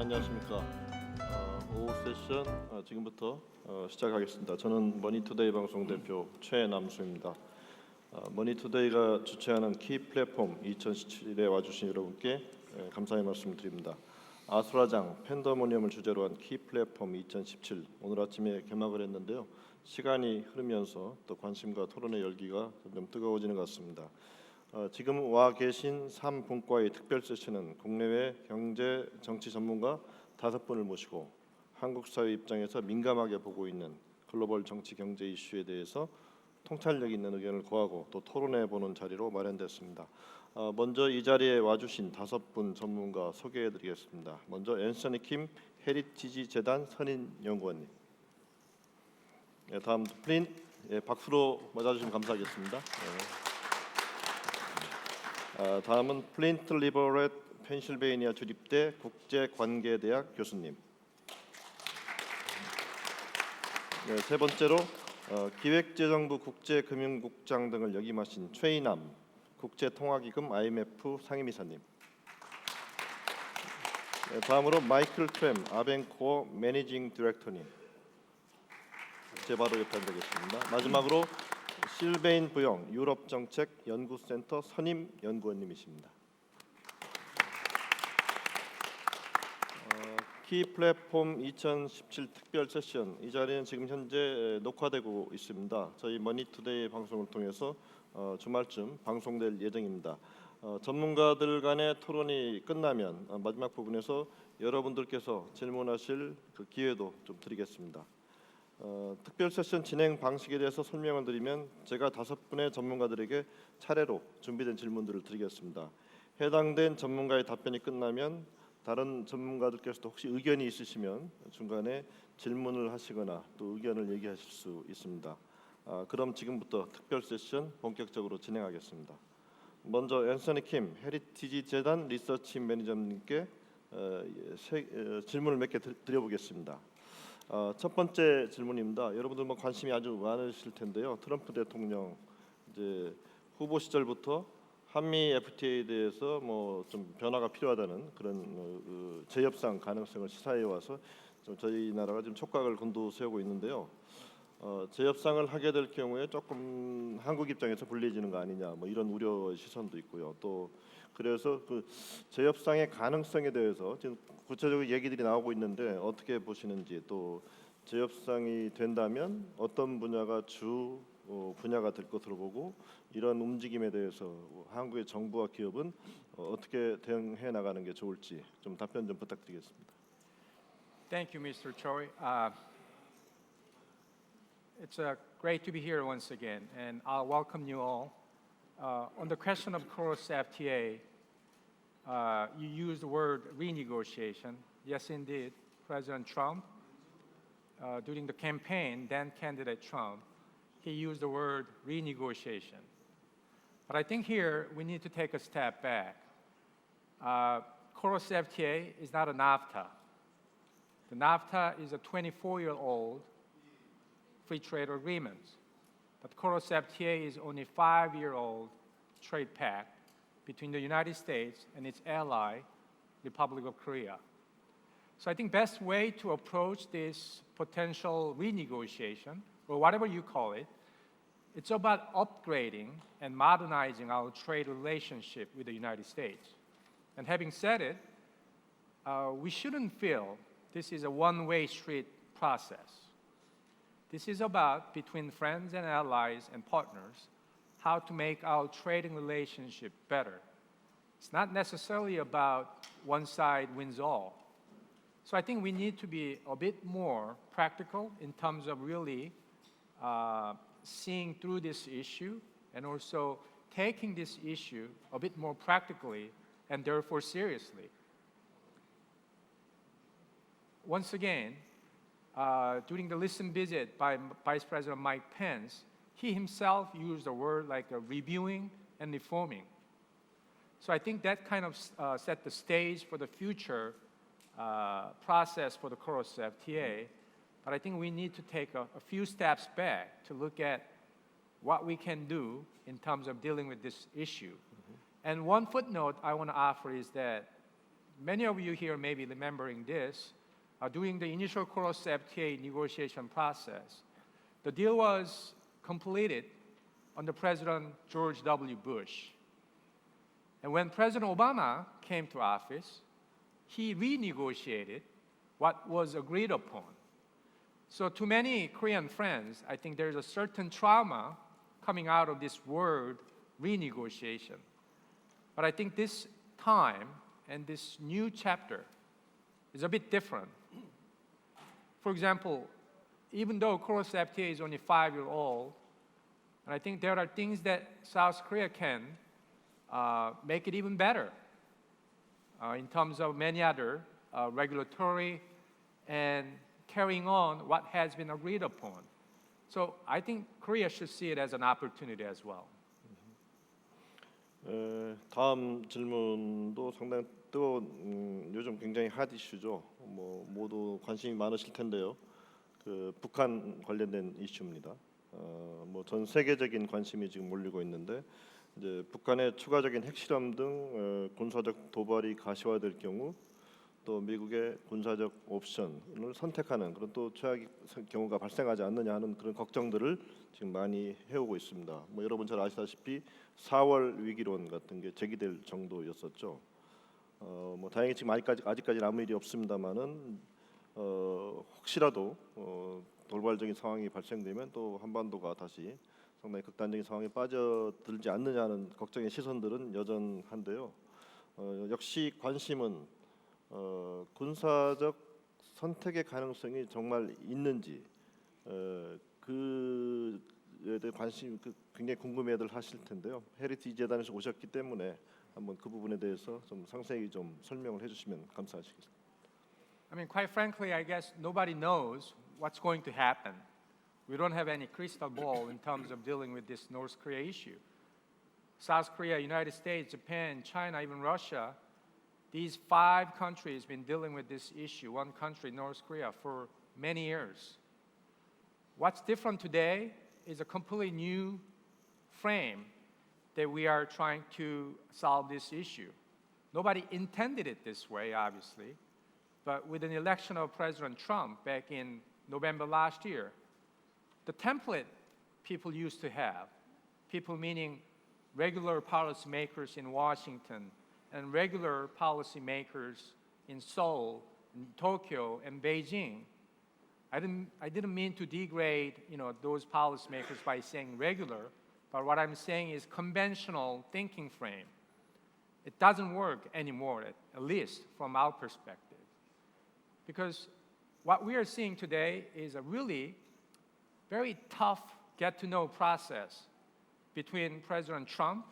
안녕하십니까. 오후 세션 지금부터 시작하겠습니다. 저는 머니투데이 방송 대표 최남수입니다. 머니투데이가 주최하는 키 플랫폼 2017에 와주신 여러분께 감사의 말씀을 드립니다. 아수라장 팬더모니엄을 주제로 한 키 플랫폼 2017 오늘 아침에 개막을 했는데요. 시간이 흐르면서 또 관심과 토론의 열기가 점점 뜨거워지는 것 같습니다. 지금 와 계신 3분과의 특별 세션은 국내외 경제 정치 전문가 5분을 모시고 한국 사회 입장에서 민감하게 보고 있는 글로벌 정치 경제 이슈에 대해서 통찰력 있는 의견을 구하고 또 토론해 보는 자리로 마련됐습니다. 먼저 이 자리에 와주신 5분 전문가 소개해드리겠습니다. 먼저 앤서니 킴 헤리티지 재단 선임 연구원님. 다음 플린 박수로 맞아주시면 감사하겠습니다. 다음은 플린트 리버렛 펜실베이니아 주립대 국제관계대학 교수님. 세 번째로 기획재정부 국제금융국장 등을 역임하신 최인남 국제통화기금 IMF 상임이사님. 다음으로 마이클 트램 아벤코어 매니징 디렉터님. 제 바로 옆에 앉아 계십니다. 마지막으로 실베인 부영 유럽정책연구센터 선임 연구원님이십니다. 키 플랫폼 2017 특별 세션 이 자리는 지금 현재 녹화되고 있습니다. 저희 머니투데이 방송을 통해서 주말쯤 방송될 예정입니다. 전문가들 간의 토론이 끝나면 마지막 부분에서 여러분들께서 질문하실 그 기회도 좀 드리겠습니다. 특별 세션 진행 방식에 대해서 설명을 드리면 제가 5분의 전문가들에게 차례로 준비된 질문들을 드리겠습니다. 해당된 전문가의 답변이 끝나면 다른 전문가들께서도 혹시 의견이 있으시면 중간에 질문을 하시거나 또 의견을 얘기하실 수 있습니다. 그럼 지금부터 특별 세션 본격적으로 진행하겠습니다. 먼저 앤서니 킴 헤리티지 재단 리서치 매니저님께 질문을 몇 개 드려보겠습니다. 첫 번째 질문입니다. 여러분들 뭐 관심이 아주 많으실 텐데요. 트럼프 대통령 이제 후보 시절부터 한미 FTA에 대해서 뭐 좀 변화가 필요하다는 그런 재협상 가능성을 시사해 와서 좀 저희 나라가 지금 촉각을 곤두세우고 있는데요. 재협상을 하게 될 경우에 조금 한국 입장에서 불리해지는 거 아니냐 뭐 이런 우려 시선도 있고요. 또 그래서 그 재협상의 가능성에 대해서 지금 구체적인 얘기들이 나오고 있는데 어떻게 보시는지 또 재협상이 된다면 어떤 분야가 주 분야가 될 것으로 보고 이런 움직임에 대해서 한국의 정부와 기업은 어떻게 대응해 나가는 게 좋을지 좀 답변 좀 부탁드리겠습니다. Thank you, Mr. Choi. It's great to be here once again, and I'll welcome you all. On the question of cross FTA, you used the word renegotiation. Yes, indeed, President Trump, during the campaign, then candidate Trump, he used the word renegotiation. But I think here we need to take a step back. Cross FTA is not a NAFTA. The NAFTA is a 24-year-old free trade agreement. But Cross FTA is only a 5-year-old trade pact between the United States and its ally, Republic of Korea. So I think best way to approach this potential renegotiation, or whatever you call it, it's about upgrading and modernizing our trade relationship with the United States. And having said it, we shouldn't feel this is a one-way street process. This is about, between friends and allies and partners, how to make our trading relationship better. It's not necessarily about one side wins all. So I think we need to be a bit more practical in terms of really seeing through this issue and also taking this issue a bit more practically and therefore seriously. Once again, during the recent visit by Vice President Mike Pence, he himself used a word like reviewing and reforming. So I think that kind of set the stage for the future process for the cross FTA. But I think we need to take a few steps back to look at what we can do in terms of dealing with this issue. And one footnote I want to offer is that many of you here may be remembering this. During the initial KOROS-FTA negotiation process, the deal was completed under President George W. Bush. And when President Obama came to office, he renegotiated what was agreed upon. So to many Korean friends, I think there's a certain trauma coming out of this word renegotiation. But I think this time and this new chapter is a bit different. For example, even though KOROS-FTA is only 5 years old, and I think there are things that South Korea can make it even better in terms of many other regulatory and carrying on what has been agreed upon. So I think Korea should see it as an opportunity as well. 다음 질문도 상당히 뜨거운 요즘 굉장히 핫 이슈죠. 모두 관심이 많으실 텐데요. 북한 관련된 이슈입니다. 전 세계적인 관심이 지금 몰리고 있는데 이제 북한의 추가적인 핵실험 등 군사적 도발이 가시화될 경우 또 미국의 군사적 옵션을 선택하는 그런 또 최악의 경우가 발생하지 않느냐 하는 그런 걱정들을 지금 많이 해오고 있습니다. 여러분 잘 아시다시피 4월 위기론 같은 게 제기될 정도였었죠. 다행히 지금 아직까지는 아무 일이 없습니다만은 혹시라도 돌발적인 상황이 발생되면 또 한반도가 다시 상당히 극단적인 상황에 빠져들지 않느냐는 걱정의 시선들은 여전한데요. 역시 관심은 군사적 선택의 가능성이 정말 있는지 그에 대해 관심 굉장히 궁금해들 하실 텐데요. 헤리티지 재단에서 오셨기 때문에 한번 그 부분에 대해서 좀 상세히 좀 설명을 해주시면 감사하시겠습니다. I mean, quite frankly, I guess nobody knows what's going to happen. We don't have any crystal ball in terms of dealing with this North Korea issue. South Korea, United States, Japan, China, even Russia, these 5 countries have been dealing with this issue, one country, North Korea, for many years. What's different today is a completely new frame that we are trying to solve this issue. Nobody intended it this way, obviously, but with an election of President Trump back in November last year, the template people used to have, people meaning regular policymakers in Washington and regular policymakers in Seoul, in Tokyo, and Beijing. I didn't mean to degrade, those policymakers by saying regular, but what I'm saying is conventional thinking frame. It doesn't work anymore, at least from our perspective. Because what we are seeing today is a really very tough get-to-know process between President Trump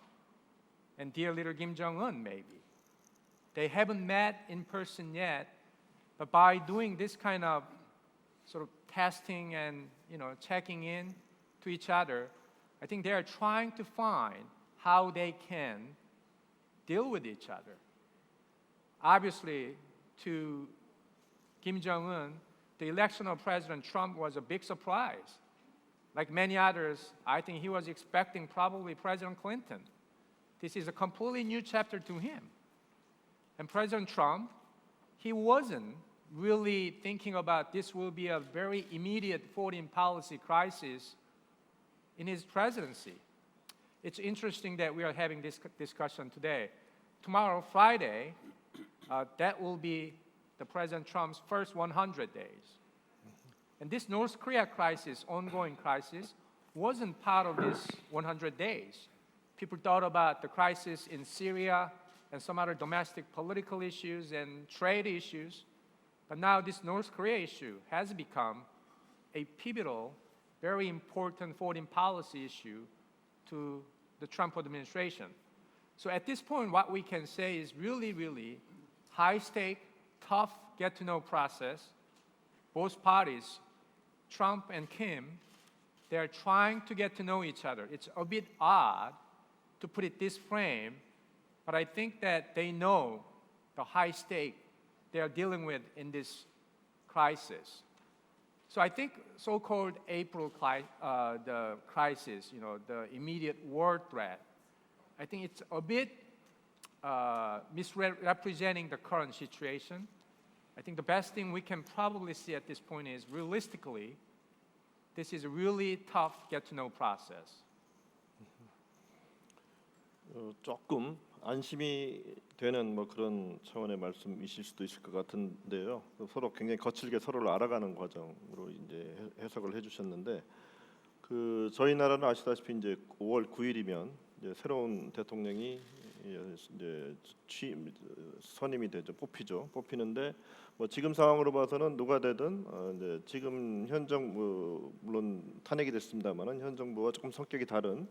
and dear leader Kim Jong-un, maybe. They haven't met in person yet, but by doing this kind of sort of testing and checking in to each other, I think they are trying to find how they can deal with each other. Obviously, to Kim Jong-un, the election of President Trump was a big surprise. Like many others, I think he was expecting probably President Clinton. This is a completely new chapter to him. And President Trump, he wasn't really thinking about this will be a very immediate foreign policy crisis in his presidency. It's interesting that we are having this discussion today. Tomorrow, Friday, that will be the President Trump's first 100 days. And this North Korea crisis, ongoing crisis, wasn't part of this 100 days. People thought about the crisis in Syria and some other domestic political issues and trade issues. But now this North Korea issue has become a pivotal, very important foreign policy issue to the Trump administration. So at this point, what we can say is really, really high-stake, tough get-to-know process. Both parties, Trump and Kim, they're trying to get to know each other. It's a bit odd to put it this frame, but I think that they know the high stake they are dealing with in this crisis. So I think so-called April the crisis, the immediate war threat, I think it's a bit misrepresenting the current situation. I think the best thing we can probably see at this point is realistically, this is a really tough get-to-know process. 조금 안심이 되는 뭐 그런 차원의 말씀이실 수도 있을 것 같은데요. 서로 굉장히 거칠게 서로를 알아가는 과정으로 이제 해석을 해주셨는데, 그 저희 나라는 아시다시피 이제 5월 9일이면 이제 새로운 대통령이 이제 선임이 되죠, 뽑히는데 뭐 지금 상황으로 봐서는 누가 되든 이제 지금 현 정부 물론 탄핵이 됐습니다만은 현 정부와 조금 성격이 다른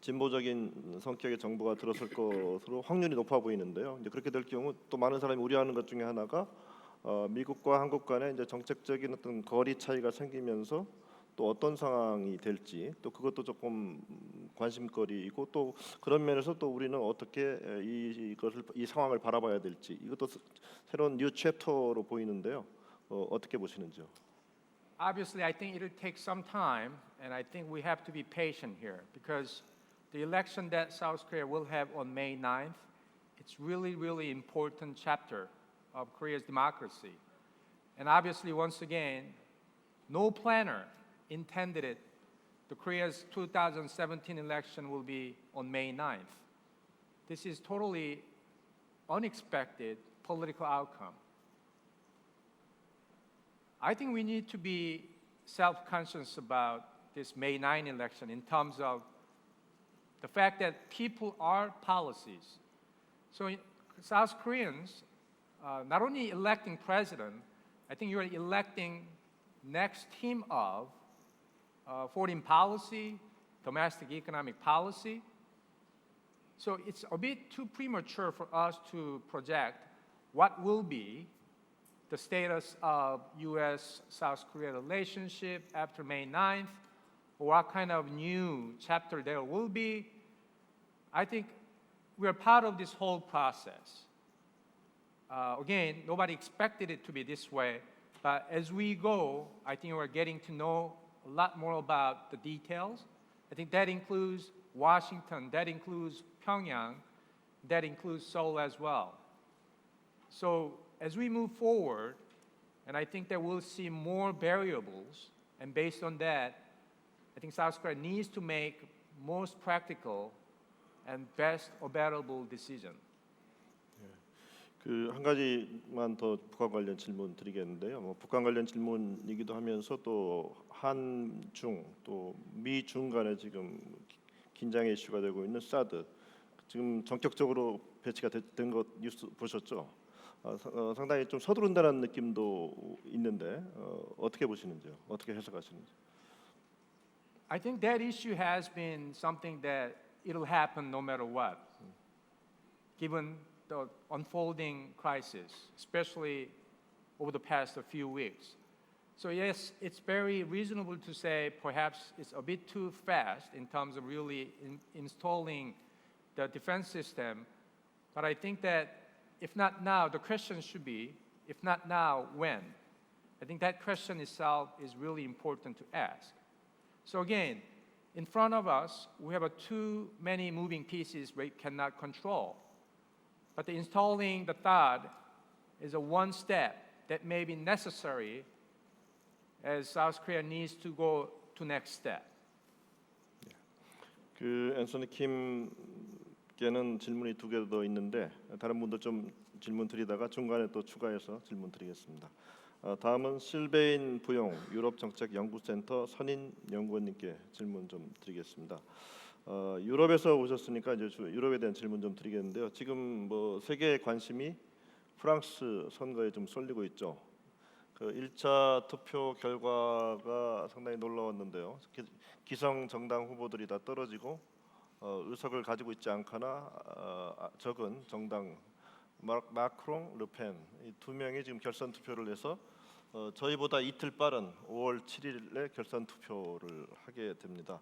진보적인 성격의 정부가 들어설 것으로 확률이 높아 보이는데요. 이제 그렇게 될 경우 또 많은 사람이 우려하는 것 중에 하나가 미국과 한국 간의 이제 정책적인 어떤 거리 차이가 생기면서 또 어떤 상황이 될지 또 그것도 조금 관심거리이고 또 그런 면에서 또 우리는 어떻게 이 상황을 바라봐야 될지 이것도 새로운 뉴 챕터로 보이는데요. 어떻게 보시는지요? Obviously, I think it'll take some time, and I think we have to be patient here because the election that South Korea will have on May 9th, it's really, really important chapter of Korea's democracy. And obviously, once again, no planner intended it. The Korea's 2017 election will be on May 9th. This is totally unexpected political outcome. I think we need to be self-conscious about this May 9 election in terms of the fact that people are policies. So South Koreans, not only electing president, I think you're electing next team of foreign policy, domestic economic policy. So it's a bit too premature for us to project what will be the status of U.S.-South Korea relationship after May 9th, or what kind of new chapter there will be. I think we are part of this whole process. Again, nobody expected it to be this way, but as we go, I think we're getting to know a lot more about the details. I think that includes Washington, that includes Pyongyang, that includes Seoul as well. So as we move forward, and I think that we'll see more variables, and based on that, I think South Korea needs to make most practical and best available decision. 그 한 가지만 더 북한 관련 질문 드리겠는데요. 뭐 북한 관련 질문이기도 하면서 또 한중 또 미중 간에 지금 긴장의 이슈가 되고 있는 사드 지금 전격적으로 배치가 된 것 뉴스 보셨죠? 상당히 좀 서두른다는 느낌도 있는데 어떻게 보시는지요? 어떻게 해석하시는지? I think that issue has been something that it'll happen no matter what, given the unfolding crisis, especially over the past few weeks. So yes, it's very reasonable to say perhaps it's a bit too fast in terms of really installing the defense system, but I think that if not now, the question should be, if not now, when? I think that question itself is really important to ask. So again, in front of us, we have too many moving pieces we cannot control. But installing the THAAD is a one step that may be necessary as South Korea needs to go to next step. 그 앤서니 킴께는 질문이 두 개 더 있는데 다른 분들 좀 질문 드리다가 중간에 또 추가해서 질문 드리겠습니다. 다음은 실베인 부용 유럽 정책 연구센터 선인 연구원님께 질문 좀 드리겠습니다. 유럽에서 오셨으니까 이제 유럽에 대한 질문 좀 드리겠는데요. 지금 뭐 세계의 관심이 프랑스 선거에 좀 쏠리고 있죠. 그 1차 투표 결과가 상당히 놀라웠는데요. 기성 정당 후보들이 다 떨어지고 의석을 가지고 있지 않거나 적은 정당 마크롱, 르펜 이 두 명이 지금 결선 투표를 해서 저희보다 이틀 빠른 5월 7일에 결선 투표를 하게 됩니다.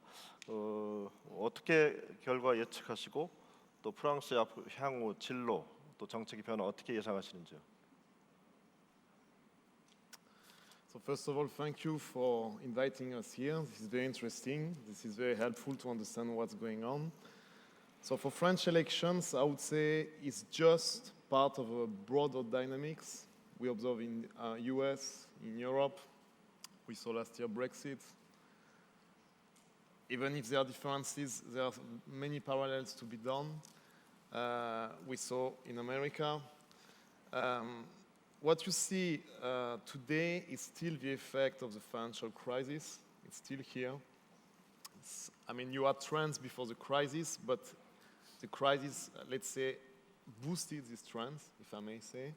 어떻게 결과 예측하시고 또 프랑스의 향후 진로 또 정책의 변화 어떻게 예상하시는지요? So first of all, thank you for inviting us here. This is very interesting. This is very helpful to understand what's going on. So for French elections, I would say it's just part of a broader dynamics we observe in US, in Europe. We saw last year Brexit. Even if there are differences, there are many parallels to be done. We saw in America. What you see today is still the effect of the financial crisis. It's still here. I mean, you had trends before the crisis, but the crisis, let's say, boosted these trends, if I may say.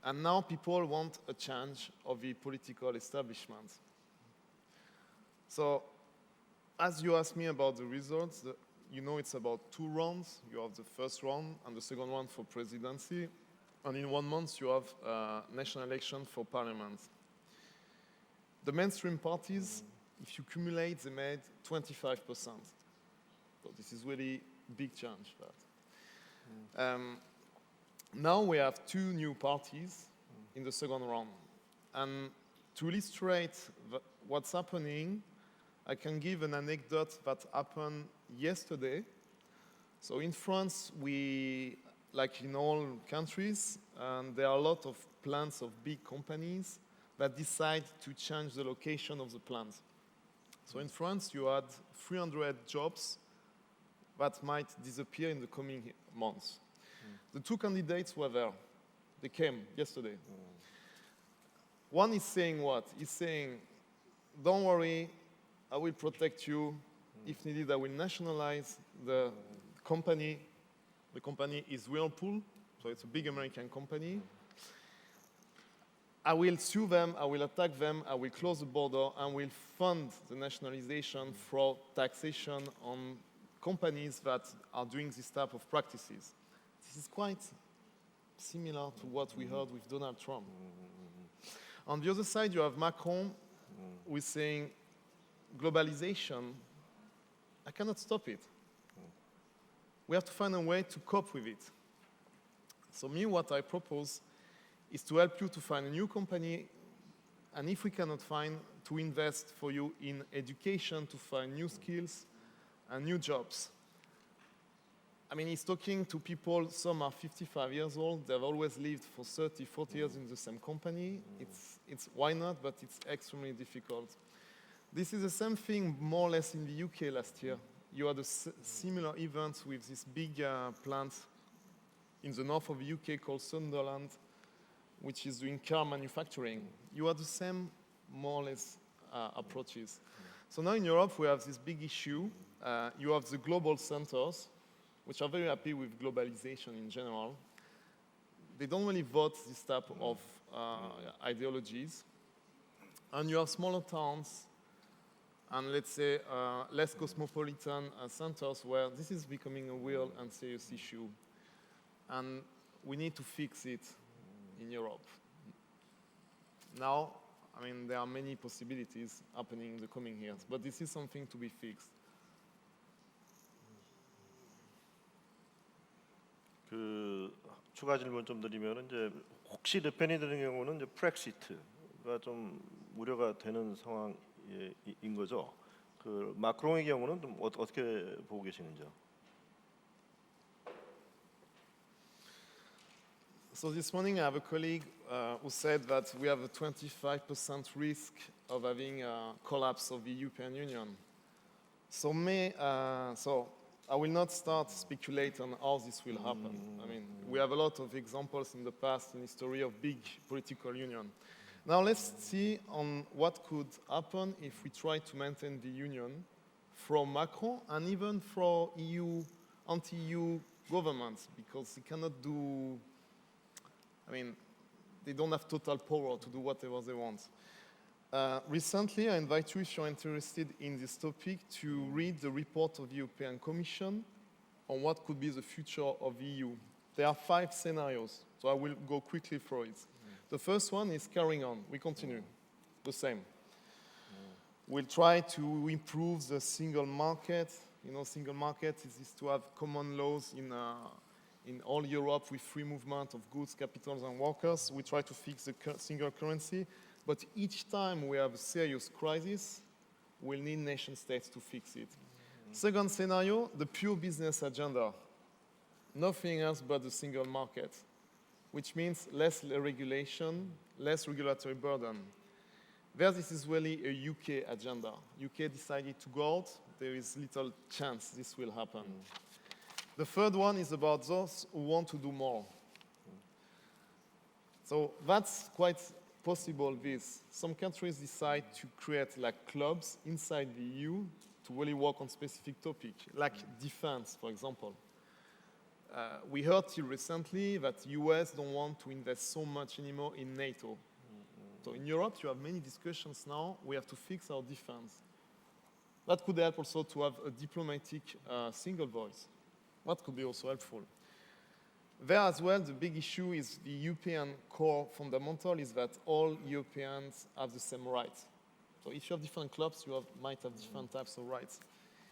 And now people want a change of the political establishment. So, as you asked me about the results, you know it's about 2 rounds. You have the first round and the second one for presidency. And in 1 month, you have national election for parliament. The mainstream parties, if you cumulate, they made 25%. So this is really big change. Now we have 2 new parties in the second round. And to illustrate what's happening, I can give an anecdote that happened yesterday. So in France, like in all countries, there are a lot of plants of big companies that decide to change the location of the plant. So in France, you had 300 jobs that might disappear in the coming months. The 2 candidates were there. They came yesterday. One is saying what? He's saying, don't worry, I will protect you. If needed, I will nationalize the company. The company is Whirlpool, so it's a big American company. I will sue them, I will attack them, I will close the border, and will fund the nationalization for taxation on companies that are doing this type of practices. This is quite similar to what we heard with Donald Trump. On the other side, you have Macron, who is saying, globalization, I cannot stop it. We have to find a way to cope with it. So me, what I propose is to help you to find a new company, and if we cannot find, to invest for you in education, to find new skills and new jobs. I mean, he's talking to people, some are 55 years old, they've always lived for 30, 40 years in the same company. It's why not, but it's extremely difficult. This is the same thing more or less in the UK last year. You had a similar event with this big plant in the north of the UK called Sunderland, which is doing car manufacturing. You had the same, more or less, approaches. So now in Europe, we have this big issue. You have the global centers, which are very happy with globalization in general. They don't really vote this type of ideologies. And you have smaller towns and, let's say, less cosmopolitan centers where this is becoming a real and serious issue. And we need to fix it in Europe. Now, I mean, there are many possibilities happening in the coming years, but this is something to be fixed. 추가 질문 좀 드리면 이제 혹시 르펜이 되는 경우는 이제 브렉시트가 좀 우려가 되는 상황인 거죠. 그 마크롱의 경우는 좀 어떻게 보고 계시는지요? So this morning I have a colleague who said that we have a 25% risk of having a collapse of the European Union. So I will not start speculate on how this will happen. I mean, we have a lot of examples in the past in history of big political union. Now let's see on what could happen if we try to maintain the union from Macron and even for anti-EU governments, because they cannot do, I mean, they don't have total power to do whatever they want. Recently, I invite you, if you're interested in this topic, to read the report of the European Commission on what could be the future of the EU. There are 5 scenarios, so I will go quickly through it. The first one is carrying on. We continue the same. We'll try to improve the single market. You know, single market is to have common laws in all Europe with free movement of goods, capitals, and workers. We try to fix the single currency. But each time we have a serious crisis, we'll need nation states to fix it. Second scenario, the pure business agenda. Nothing else but the single market, which means less regulation, less regulatory burden. There, this is really a UK agenda. UK decided to go out. There is little chance this will happen. The third one is about those who want to do more. So that's quite possible. Some countries decide to create like clubs inside the EU to really work on specific topics, like defense, for example. We heard till recently that US don't want to invest so much anymore in NATO. So in Europe, you have many discussions now. We have to fix our defense. That could help also to have a diplomatic single voice. That could be also helpful. There as well, the big issue is the European core fundamental is that all Europeans have the same rights. So if you have different clubs, you might have different types of rights.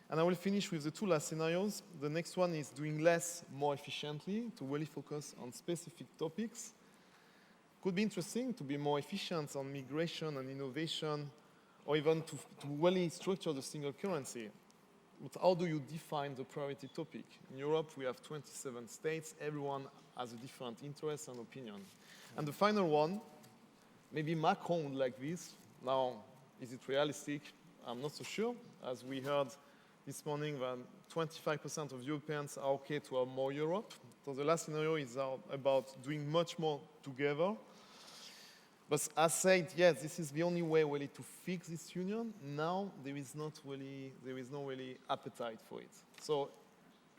And I will finish with the two last scenarios. The next one is doing less more efficiently to really focus on specific topics. Could be interesting to be more efficient on migration and innovation, or even to really structure the single currency. But how do you define the priority topic? In Europe, we have 27 states. Everyone has a different interest and opinion. And the final one, maybe Macron would like this. Now, is it realistic? I'm not so sure. As we heard this morning, that 25% of Europeans are okay to have more Europe. So the last scenario is about doing much more together. But as said, yes, this is the only way really to fix this union. Now there is no really appetite for it. So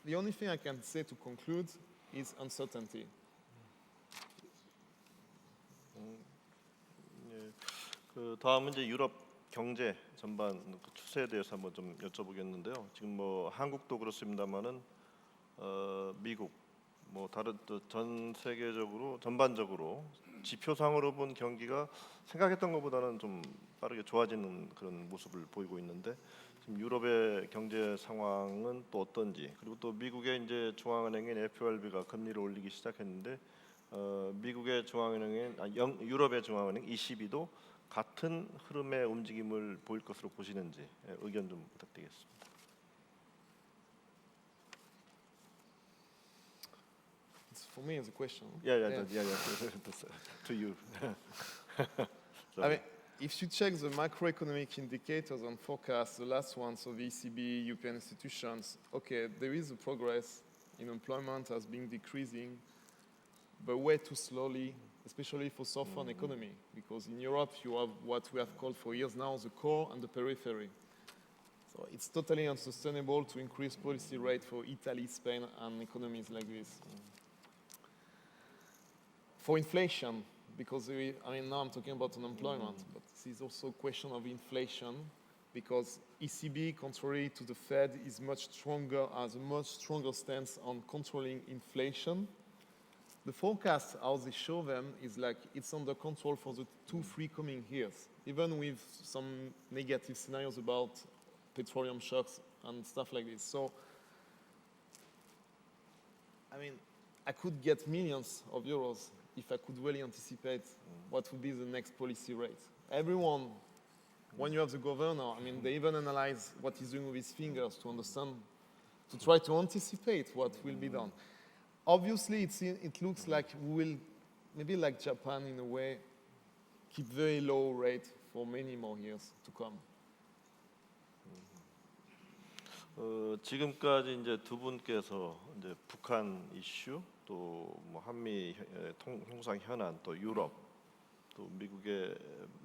the only thing I can say to conclude is uncertainty. 그 다음은 이제 유럽 경제 전반 그 추세에 대해서 한번 좀 여쭤보겠는데요. 지금 뭐 한국도 그렇습니다만은 미국 뭐 다른 전 세계적으로 전반적으로 지표상으로 본 경기가 생각했던 것보다는 좀 빠르게 좋아지는 그런 모습을 보이고 있는데 지금 유럽의 경제 상황은 또 어떤지 그리고 또 미국의 이제 중앙은행인 FRB가 금리를 올리기 시작했는데 미국의 중앙은행인 유럽의 중앙은행 ECB도 같은 흐름의 움직임을 보일 것으로 보시는지 의견 좀 부탁드리겠습니다. For me, it's a question. Yeah. To you. I mean, if you check the macroeconomic indicators and forecasts, the last ones, so the ECB, European institutions, okay, there is a progress in employment has been decreasing, but way too slowly, especially for southern economy, because in Europe you have what we have called for years now the core and the periphery. So it's totally unsustainable to increase policy rate for Italy, Spain, and economies like this. For inflation, because now I'm talking about unemployment, but this is also a question of inflation, because ECB, contrary to the Fed, is has a much stronger stance on controlling inflation. The forecast, how they show them, is like it's under control for the 2-3 coming years, even with some negative scenarios about petroleum shocks and stuff like this. So, I mean, I could get millions of euros if I could really anticipate what would be the next policy rate. Everyone, when you have the governor, I mean, they even analyze what he's doing with his fingers to understand, to try to anticipate what will be done. Obviously, it looks like we will, maybe like Japan in a way, keep very low rate for many more years to come. 지금까지 이제 두 분께서 이제 북한 이슈 또 뭐 한미 통상 현안 또 유럽 또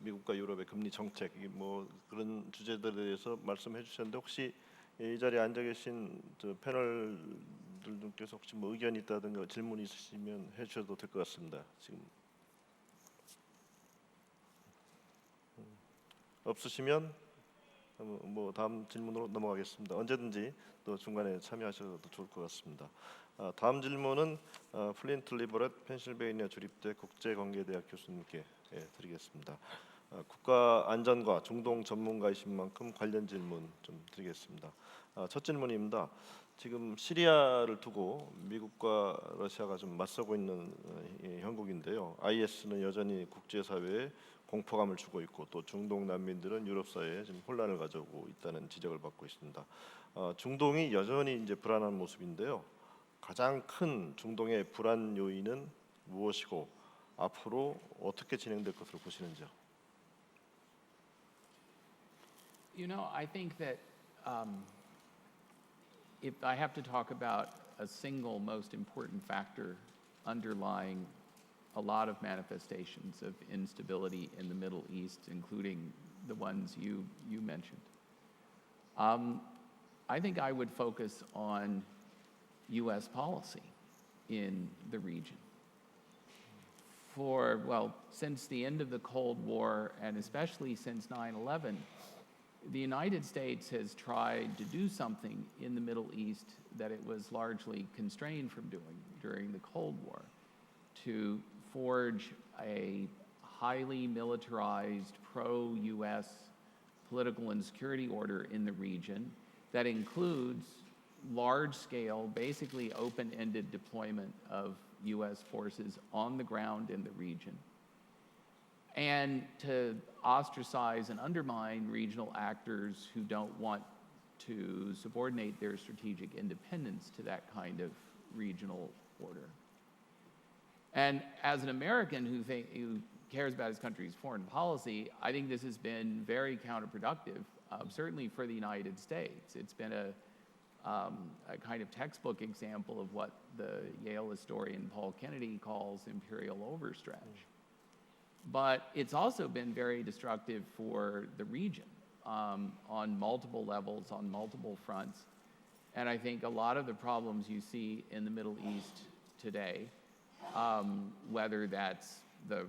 미국과 유럽의 금리 정책 뭐 그런 주제들에 대해서 말씀해 주셨는데 혹시 이 자리에 앉아 계신 저 패널들 중에서 혹시 뭐 의견이 있다든가 질문 있으시면 해 주셔도 될 것 같습니다. 지금 없으시면 뭐 다음 질문으로 넘어가겠습니다. 언제든지 또 중간에 참여하셔도 좋을 것 같습니다. 다음 질문은 플린트 리버렛 펜실베이니아 주립대 국제관계대학 교수님께 드리겠습니다. 국가 안전과 중동 전문가이신 만큼 관련 질문 좀 드리겠습니다. 첫 질문입니다. 지금 시리아를 두고 미국과 러시아가 좀 맞서고 있는 형국인데요. IS는 여전히 국제사회의 공포감을 주고 있고 또 중동 난민들은 유럽 사회에 지금 혼란을 가져오고 있다는 지적을 받고 있습니다. 중동이 여전히 이제 불안한 모습인데요. 가장 큰 중동의 불안 요인은 무엇이고 앞으로 어떻게 진행될 것으로 보시는지요? You know, I think that if I have to talk about a single most important factor underlying a lot of manifestations of instability in the Middle East, including the ones you mentioned, I think I would focus on U.S. policy in the region. Since the end of the Cold War, and especially since 9/11, the United States has tried to do something in the Middle East that it was largely constrained from doing during the Cold War, to forge a highly militarized pro-US political and security order in the region that includes large-scale, basically open-ended deployment of US forces on the ground in the region, and to ostracize and undermine regional actors who don't want to subordinate their strategic independence to that kind of regional order. And as an American who cares about his country's foreign policy, I think this has been very counterproductive, certainly for the United States. It's been a kind of textbook example of what the Yale historian Paul Kennedy calls imperial overstretch. But it's also been very destructive for the region on multiple levels, on multiple fronts. And I think a lot of the problems you see in the Middle East today, whether that's the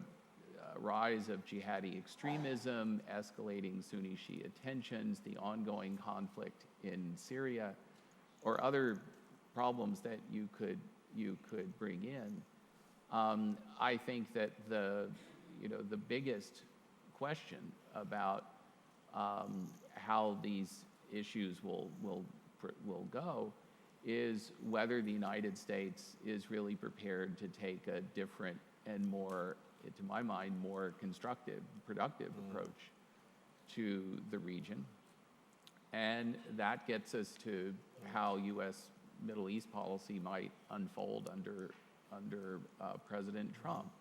rise of jihadi extremism, escalating Sunni-Shia tensions, the ongoing conflict in Syria, or other problems that you could bring in, I think that the biggest question about how these issues will go is whether the United States is really prepared to take a different and more, to my mind, more constructive, productive approach to the region. And that gets us to how U.S. Middle East policy might unfold under President Trump.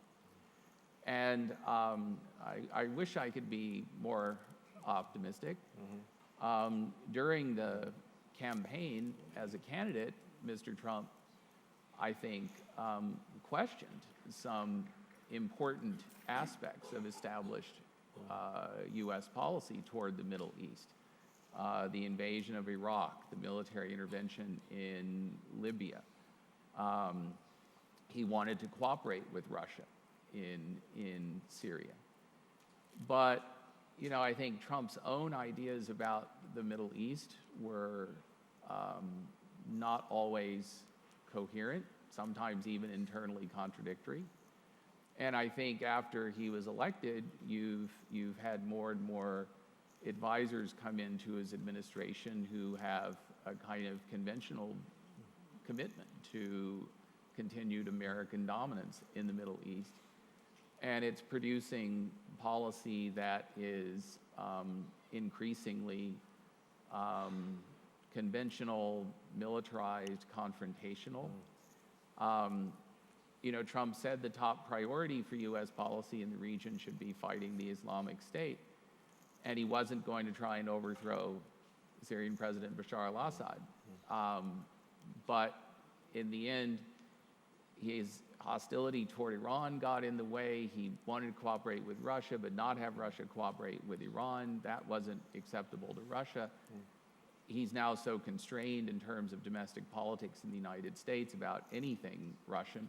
And I wish I could be more optimistic. During the campaign as a candidate, Mr. Trump, I think, questioned some important aspects of established U.S. policy toward the Middle East. The invasion of Iraq, the military intervention in Libya. He wanted to cooperate with Russia in Syria. But, I think Trump's own ideas about the Middle East were not always coherent, sometimes even internally contradictory. And I think after he was elected, you've had more and more advisors come into his administration who have a kind of conventional commitment to continued American dominance in the Middle East. And it's producing policy that is increasingly conventional, militarized, confrontational. Trump said the top priority for U.S. policy in the region should be fighting the Islamic State. And he wasn't going to try and overthrow Syrian President Bashar al-Assad. But in the end, his hostility toward Iran got in the way. He wanted to cooperate with Russia, but not have Russia cooperate with Iran. That wasn't acceptable to Russia. He's now so constrained in terms of domestic politics in the United States about anything Russian.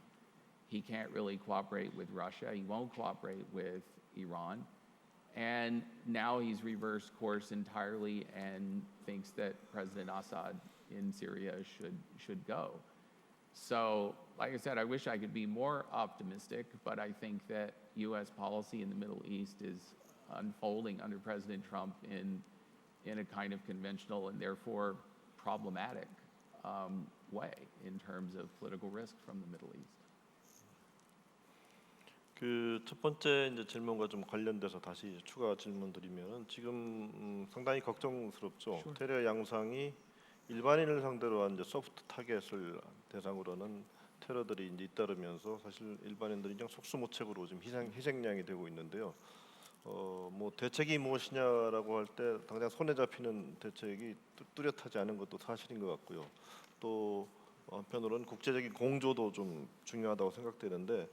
He can't really cooperate with Russia. He won't cooperate with Iran. And now he's reversed course entirely and thinks that President Assad in Syria should go. So, like I said, I wish I could be more optimistic, but I think that U.S. policy in the Middle East is unfolding under President Trump in a kind of conventional and therefore problematic way in terms of political risk from the Middle East. 그 첫 번째 이제 질문과 좀 관련돼서 다시 추가 질문 드리면 지금 상당히 걱정스럽죠. 테러 양상이 일반인을 상대로 한 이제 소프트 타겟을 대상으로는 테러들이 이제 잇따르면서 사실 일반인들이 그냥 속수무책으로 지금 희생양이 되고 있는데요. 뭐 대책이 무엇이냐라고 할 때 당장 손에 잡히는 대책이 뚜렷하지 않은 것도 사실인 것 같고요. 또 한편으로는 국제적인 공조도 좀 중요하다고 생각되는데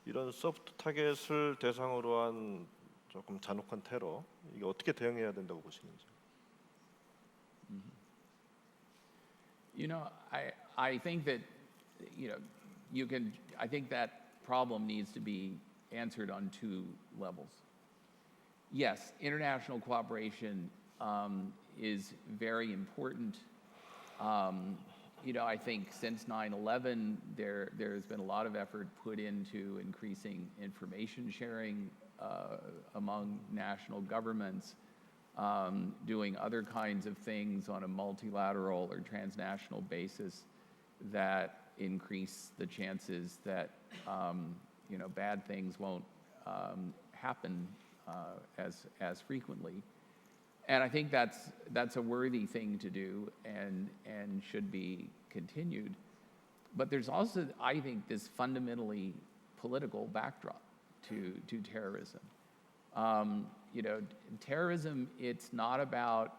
이런 소프트 타겟을 대상으로 한 조금 잔혹한 테러 이게 어떻게 대응해야 된다고 보시는지. You know, I think that, you know, I think that problem needs to be answered on two levels. Yes, international cooperation is very important. You know, I think since 9/11, there's been a lot of effort put into increasing information sharing among national governments, doing other kinds of things on a multilateral or transnational basis that increase the chances that you know, bad things won't happen as frequently. And I think that's a worthy thing to do and should be continued. But there's also, I think, this fundamentally political backdrop to terrorism. You know, terrorism, it's not about,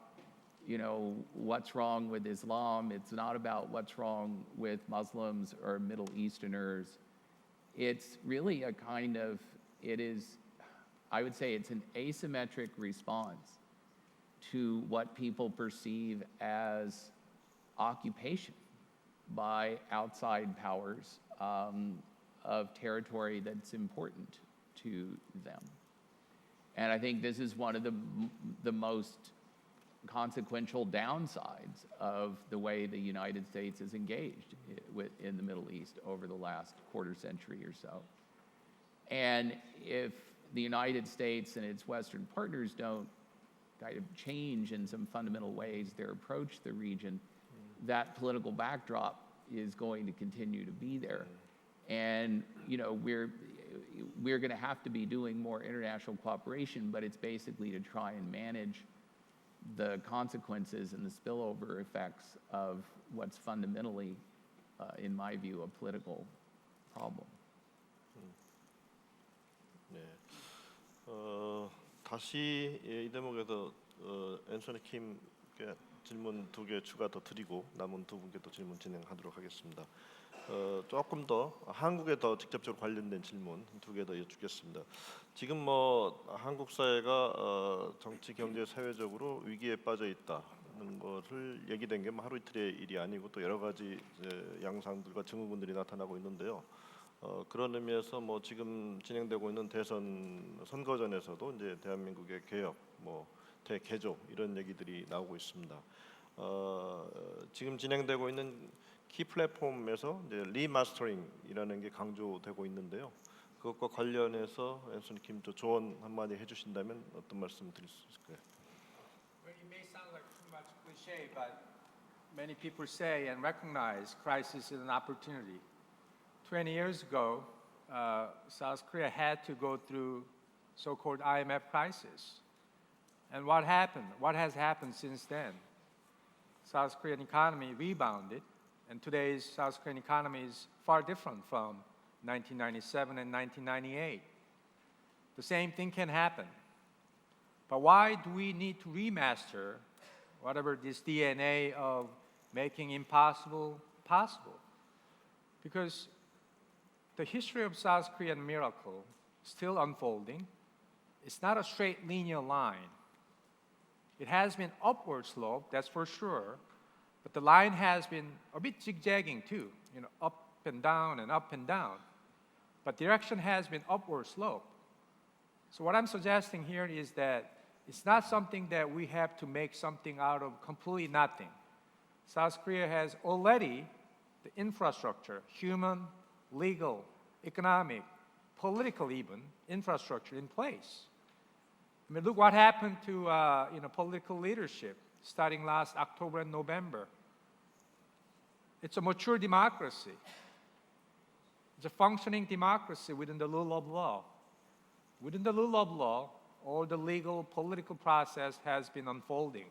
you know, what's wrong with Islam. It's not about what's wrong with Muslims or Middle Easterners. It's really a kind of, it is, I would say it's an asymmetric response to what people perceive as occupation by outside powers of territory that's important to them. And I think this is one of the most consequential downsides of the way the United States is engaged in the Middle East over the last quarter century or so. And if the United States and its Western partners don't kind of change in some fundamental ways their approach to the region, that political backdrop is going to continue to be there. And, you know, we're going to have to be doing more international cooperation, but it's basically to try and manage the consequences and the spillover effects of what's fundamentally, in my view, a political problem. 네. 다시 이 대목에서 앤서니 킴께 질문 2개 추가 더 드리고 남은 2분께 또 질문 진행하도록 하겠습니다. 조금 더 한국에 더 직접적으로 관련된 질문 2개 더 여쭙겠습니다. 지금 뭐 한국 사회가 정치, 경제, 사회적으로 위기에 빠져 있다는 것을 얘기된 게 하루 이틀의 일이 아니고 또 여러 가지 양상들과 증후군들이 나타나고 있는데요. 그런 의미에서 뭐 지금 진행되고 있는 대선 선거전에서도 이제 대한민국의 개혁, 뭐 대개조 이런 얘기들이 나오고 있습니다. 지금 진행되고 있는 키 플랫폼에서 이제 리마스터링이라는 게 강조되고 있는데요. 그것과 관련해서 앤서니 킴 조언 한마디 해주신다면 어떤 말씀 드릴 수 있을까요? Well, it may sound like too much cliche, but many people say and recognize crisis is an opportunity. 20 years ago, South Korea had to go through so-called IMF crisis. And what happened? What has happened since then? South Korean economy rebounded, and today's South Korean economy is far different from 1997 and 1998. The same thing can happen. But why do we need to remaster whatever this DNA of making impossible possible? Because the history of South Korean miracle is still unfolding. It's not a straight linear line. It has been upward slope, that's for sure, but the line has been a bit zigzagging too, you know, up and down and up and down. But direction has been upward slope. So what I'm suggesting here is that it's not something that we have to make something out of completely nothing. South Korea has already the infrastructure, human, legal, economic, political even, infrastructure in place. I mean, look what happened to political leadership starting last October and November. It's a mature democracy. It's a functioning democracy within the rule of law. within the rule of law, all the legal political process has been unfolding.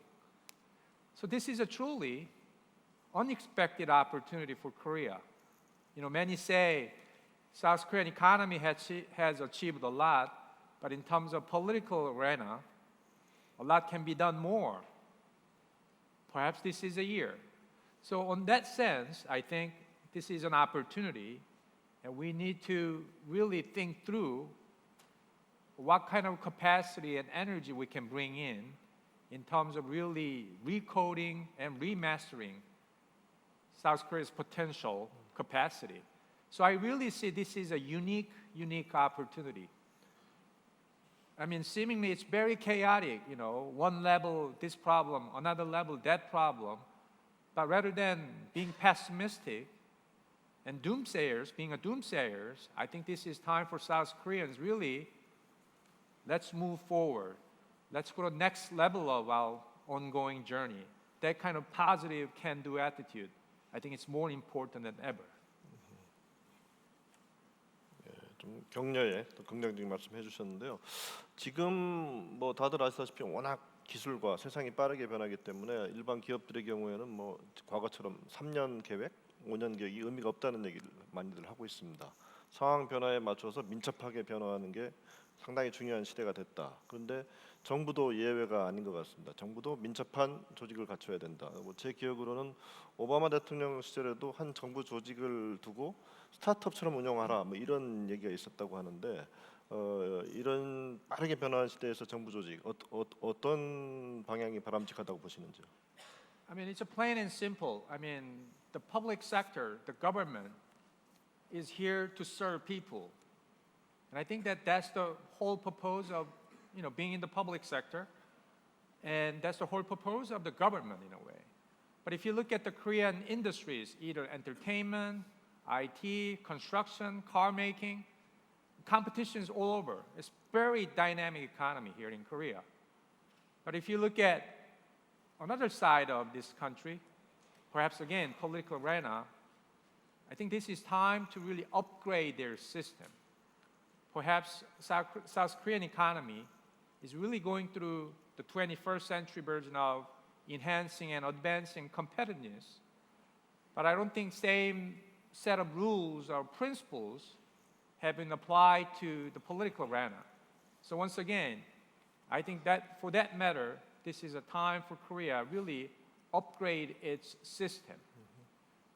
So this is a truly unexpected opportunity for Korea. You know, many say South Korean economy has achieved a lot, but in terms of political arena, a lot can be done more. Perhaps this is a year. So in that sense, I think this is an opportunity, and we need to really think through what kind of capacity and energy we can bring in terms of really recoding and remastering South Korea's potential capacity. So I really see this is a unique opportunity. I mean, seemingly it's very chaotic, you know, one level this problem, another level that problem. But rather than being pessimistic and doomsayers, I think this is time for South Koreans really, let's move forward. Let's go to the next level of our ongoing journey. That kind of positive can-do attitude, I think it's more important than ever. 좀 격려에 또 긍정적인 말씀 해주셨는데요. 지금 뭐 다들 아시다시피 워낙 기술과 세상이 빠르게 변하기 때문에 일반 기업들의 경우에는 뭐 과거처럼 3년 계획, 5년 계획이 의미가 없다는 얘기를 많이들 하고 있습니다. 상황 변화에 맞춰서 민첩하게 변화하는 게 상당히 중요한 시대가 됐다. 그런데 정부도 예외가 아닌 것 같습니다. 정부도 민첩한 조직을 갖춰야 된다. 제 기억으로는 오바마 대통령 시절에도 한 정부 조직을 두고 스타트업처럼 운영하라 뭐 이런 얘기가 있었다고 하는데 이런 빠르게 변화하는 시대에서 정부 조직 어떤 방향이 바람직하다고 보시는지요? I mean, it's a plain and simple. I mean, the public sector, the government, is here to serve people, and I think that that's the whole purpose of, you know, being in the public sector, and that's the whole purpose of the government in a way. But if you look at the Korean industries, either entertainment, IT, construction, car making, competition is all over. It's very dynamic economy here in Korea. But if you look at another side of this country, perhaps again, political arena, I think this is time to really upgrade their system. Perhaps South Korean economy is really going through the 21st century version of enhancing and advancing competitiveness. But I don't think same set of rules or principles have been applied to the political arena. So once again, I think that for that matter, this is a time for Korea really upgrade its system.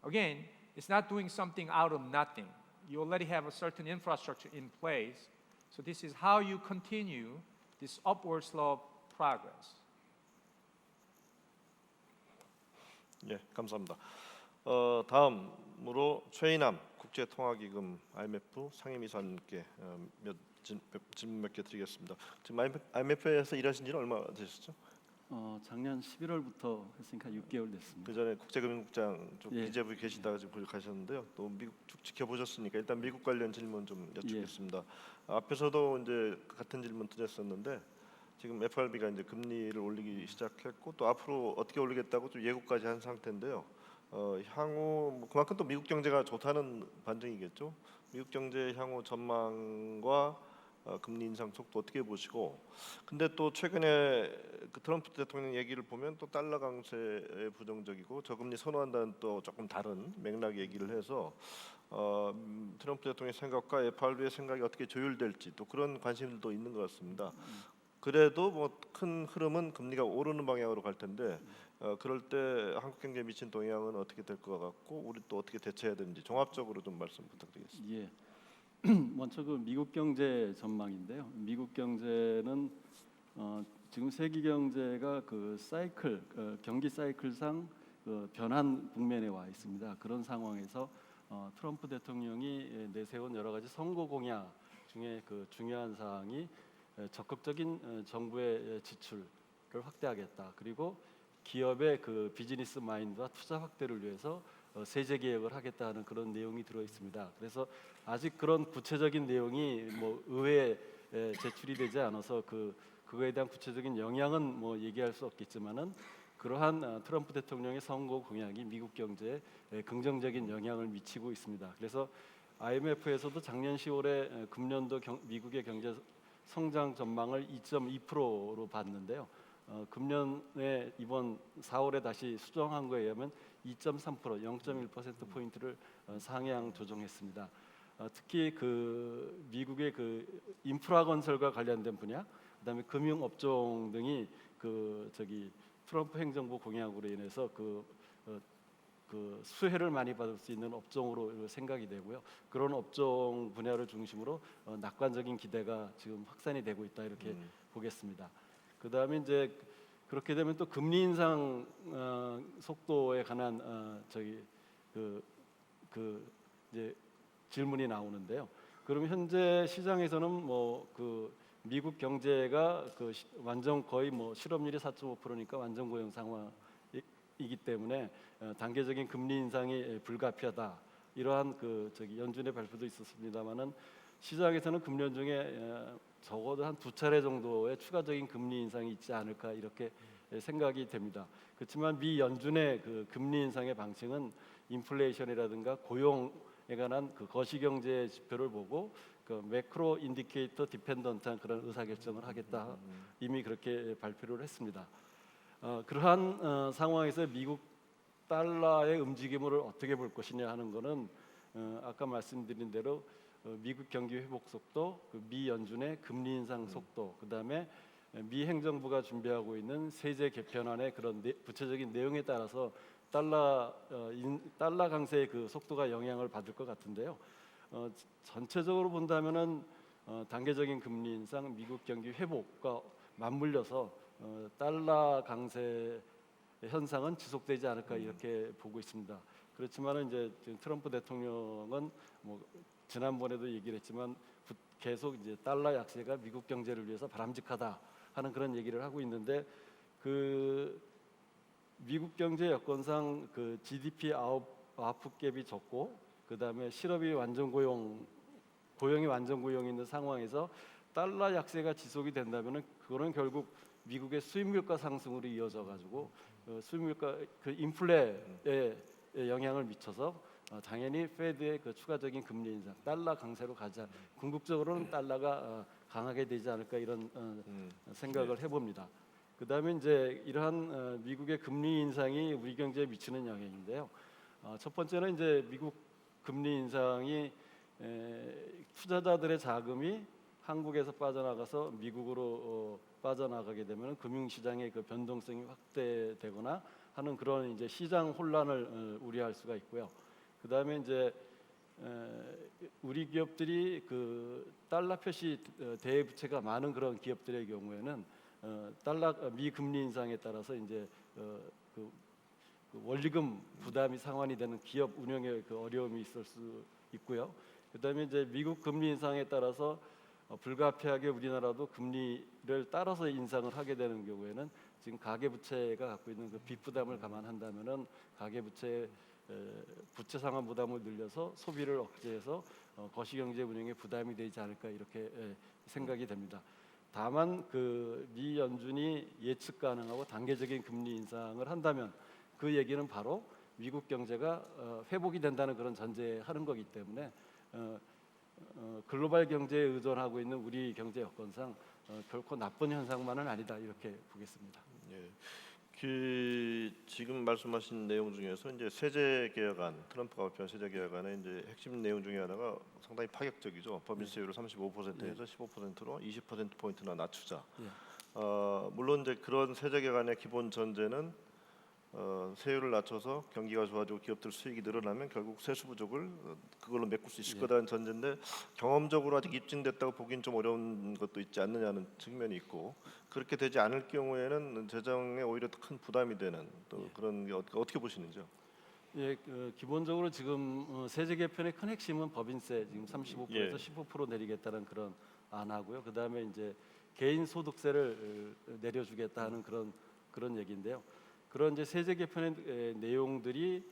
Again, it's not doing something out of nothing. You already have a certain infrastructure in place. So this is how you continue this upward slope progress. 예, 감사합니다. 다음으로 최인함 국제통화기금 IMF 상임이사님께 질문 몇 개 드리겠습니다. 지금 IMF에서 일하신 지는 얼마 되셨죠? 작년 11월부터 했으니까 6개월 됐습니다. 그 전에 국제금융국장 쪽 예. 기재부에 계시다가 지금 가셨는데요. 또 미국 쭉 지켜보셨으니까 일단 미국 관련 질문 좀 여쭙겠습니다. 앞에서도 이제 같은 질문 드렸었는데 지금 FRB가 이제 금리를 올리기 시작했고 또 앞으로 어떻게 올리겠다고 좀 예고까지 한 상태인데요. 향후 뭐 그만큼 또 미국 경제가 좋다는 반증이겠죠. 미국 경제 향후 전망과 금리 인상 속도 어떻게 보시고, 근데 또 최근에 그 트럼프 대통령 얘기를 보면 또 달러 강세에 부정적이고 저금리 선호한다는 또 조금 다른 맥락 얘기를 해서 트럼프 대통령의 생각과 FRB의 생각이 어떻게 조율될지 또 그런 관심들도 있는 것 같습니다. 그래도 뭐 큰 흐름은 금리가 오르는 방향으로 갈 텐데 그럴 때 한국 경제에 미친 동향은 어떻게 될 것 같고 우리 또 어떻게 대처해야 되는지 종합적으로 좀 말씀 부탁드리겠습니다. 예. 먼저 그 미국 경제 전망인데요. 미국 경제는 지금 세계 경제가 그 사이클 경기 사이클상 변한 국면에 와 있습니다. 그런 상황에서 트럼프 대통령이 내세운 여러 가지 선거 공약 중에 그 중요한 사항이 적극적인 정부의 지출을 확대하겠다. 그리고 기업의 그 비즈니스 마인드와 투자 확대를 위해서 세제 개혁을 하겠다는 그런 내용이 들어 있습니다. 그래서 아직 그런 구체적인 내용이 뭐 의회에 제출이 되지 않아서 그거에 대한 구체적인 영향은 뭐 얘기할 수 없겠지만은 그러한 트럼프 대통령의 선거 공약이 미국 경제에 긍정적인 영향을 미치고 있습니다. 그래서 IMF에서도 작년 10월에 금년도 미국의 경제 성장 전망을 2.2%로 봤는데요. 금년에 이번 4월에 다시 수정한 거에 의하면 2.3%, 0.1% 포인트를 상향 조정했습니다. 특히 그 미국의 그 인프라 건설과 관련된 분야, 그다음에 금융 업종 등이 그 트럼프 행정부 공약으로 인해서 그 수혜를 많이 받을 수 있는 업종으로 생각이 되고요. 그런 업종 분야를 중심으로 낙관적인 기대가 지금 확산이 되고 있다 이렇게 보겠습니다. 그다음에 이제 그렇게 되면 또 금리 인상 속도에 관한 이제 질문이 나오는데요. 그럼 현재 시장에서는 뭐 그 미국 경제가 완전 거의 뭐 실업률이 4.5%니까 완전 고용 상황이기 때문에 단계적인 금리 인상이 불가피하다. 이러한 연준의 발표도 있었습니다만은 시장에서는 금년 중에 적어도 한 2차례 정도의 추가적인 금리 인상이 있지 않을까 이렇게 생각이 됩니다. 그렇지만 미 연준의 그 금리 인상의 방식은 인플레이션이라든가 고용에 관한 그 거시경제 지표를 보고 그 매크로 인디케이터 디펜던트한 그런 의사결정을 하겠다 이미 그렇게 발표를 했습니다. 그러한 상황에서 미국 달러의 움직임을 어떻게 볼 것이냐 하는 것은 아까 말씀드린 대로 미국 경기 회복 속도, 미 연준의 금리 인상 속도, 그다음에 미 행정부가 준비하고 있는 세제 개편안의 그런 구체적인 내용에 따라서 달러 강세의 그 속도가 영향을 받을 것 같은데요. 전체적으로 본다면은 단계적인 금리 인상, 미국 경기 회복과 맞물려서 달러 강세 현상은 지속되지 않을까 이렇게 보고 있습니다. 그렇지만은 이제 지금 트럼프 대통령은 뭐 지난번에도 얘기를 했지만 계속 이제 달러 약세가 미국 경제를 위해서 바람직하다 하는 그런 얘기를 하고 있는데 그 미국 경제 여건상 그 GDP 아웃풋 갭이 적고 그다음에 실업이 완전 고용이 완전 고용이 있는 상황에서 달러 약세가 지속이 된다면은 그거는 결국 미국의 수입물가 상승으로 이어져 가지고 수입물가 그 인플레에 영향을 미쳐서 당연히 페드의 그 추가적인 금리 인상, 달러 강세로 가자. 궁극적으로는 달러가 강하게 되지 않을까 이런 생각을 해봅니다. 그다음에 이제 이러한 미국의 금리 인상이 우리 경제에 미치는 영향인데요. 첫 번째는 이제 미국 금리 인상이 투자자들의 자금이 한국에서 빠져나가서 미국으로 빠져나가게 되면 금융시장의 그 변동성이 확대되거나 하는 그런 이제 시장 혼란을 우려할 수가 있고요. 그다음에 이제 우리 기업들이 그 달러 표시 대부채가 많은 그런 기업들의 경우에는 미 금리 인상에 따라서 이제 그 원리금 부담이 상환이 되는 기업 운영에 그 어려움이 있을 수 있고요. 그다음에 이제 미국 금리 인상에 따라서 불가피하게 우리나라도 금리를 따라서 인상을 하게 되는 경우에는 지금 가계부채가 갖고 있는 그 빚 부담을 감안한다면은 가계부채 부채 상환 부담을 늘려서 소비를 억제해서 거시경제 운영에 부담이 되지 않을까 이렇게 생각이 됩니다. 다만 그 미 연준이 예측 가능하고 단계적인 금리 인상을 한다면 그 얘기는 바로 미국 경제가 회복이 된다는 그런 전제하는 거기 때문에 글로벌 경제에 의존하고 있는 우리 경제 여건상 결코 나쁜 현상만은 아니다 이렇게 보겠습니다. 예. 지금 말씀하신 내용 중에서 이제 세제 개혁안, 트럼프가 발표한 세제 개혁안의 이제 핵심 내용 중에 하나가 상당히 파격적이죠. 법인세율을 35%에서 15%로 20% 포인트나 낮추자. 물론 이제 그런 세제 개혁안의 기본 전제는 세율을 낮춰서 경기가 좋아지고 기업들 수익이 늘어나면 결국 세수 부족을 그걸로 메꿀 수 있을 거라는 전제인데 경험적으로 아직 입증됐다고 보기는 좀 어려운 것도 있지 않느냐는 측면이 있고 그렇게 되지 않을 경우에는 재정에 오히려 큰 부담이 되는 또 그런 게 어떻게 보시는지요? 예, 기본적으로 지금 세제 개편의 큰 핵심은 법인세 지금 35%에서 15% 내리겠다는 그런 안하고요. 그다음에 이제 개인 소득세를 내려주겠다는 그런 얘기인데요. 그런 이제 세제 개편의 내용들이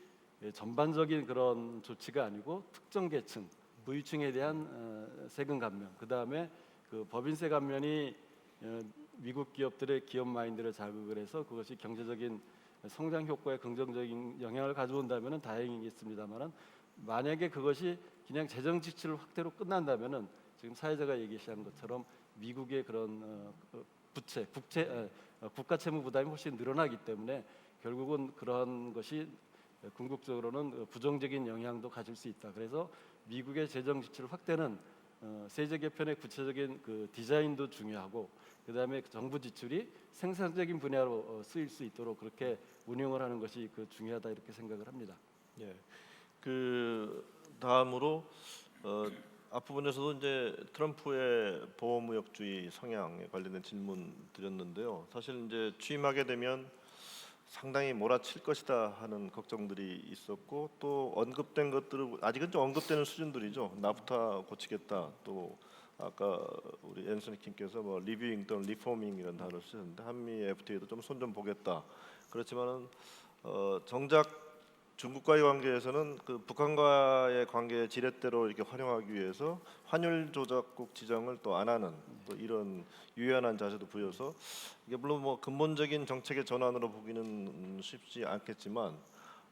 전반적인 그런 조치가 아니고 특정 계층, 부유층에 대한 세금 감면, 그 다음에 그 법인세 감면이 미국 기업들의 기업 마인드를 자극을 해서 그것이 경제적인 성장 효과에 긍정적인 영향을 가져온다면은 다행이겠습니다만은 만약에 그것이 그냥 재정 지출 확대로 끝난다면은 지금 사회자가 얘기한 것처럼 미국의 그런 국가 채무 부담이 훨씬 늘어나기 때문에 결국은 그러한 것이 궁극적으로는 부정적인 영향도 가질 수 있다. 그래서 미국의 재정 지출 확대는 세제 개편의 구체적인 그 디자인도 중요하고 그다음에 정부 지출이 생산적인 분야로 쓰일 수 있도록 그렇게 운용을 하는 것이 그 중요하다 이렇게 생각을 합니다. 예. 그 다음으로 앞부분에서도 이제 트럼프의 보호무역주의 성향에 관련된 질문 드렸는데요. 사실 이제 취임하게 되면 상당히 몰아칠 것이다 하는 걱정들이 있었고 또 언급된 것들은 아직은 좀 언급되는 수준들이죠. 나프타 고치겠다. 또 아까 우리 앤서니 킴께서 뭐 리뷰잉 또는 리포밍 이런 단어를 쓰셨는데 한미 FTA도 좀 손 좀 보겠다. 그렇지만은 정작 중국과의 관계에서는 그 북한과의 관계의 지렛대로 이렇게 활용하기 위해서 환율 조작국 지정을 또 안 하는 또 이런 유연한 자세도 보여서 이게 물론 뭐 근본적인 정책의 전환으로 보기는 쉽지 않겠지만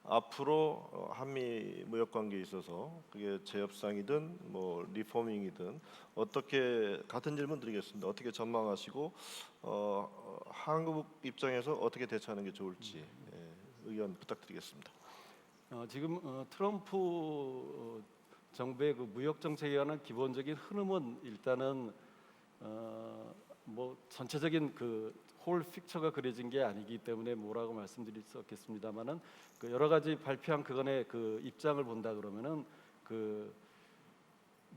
앞으로 한미 무역 관계에 있어서 그게 재협상이든 뭐 리포밍이든 어떻게 같은 질문 드리겠습니다. 어떻게 전망하시고 한국 입장에서 어떻게 대처하는 게 좋을지 의견 부탁드리겠습니다. 지금 트럼프 정부의 그 무역 정책에 관한 기본적인 흐름은 일단은 뭐 전체적인 그 홀 픽처가 그려진 게 아니기 때문에 뭐라고 말씀드릴 수 없겠습니다만은 그 여러 가지 발표한 그간의 그 입장을 본다 그러면은 그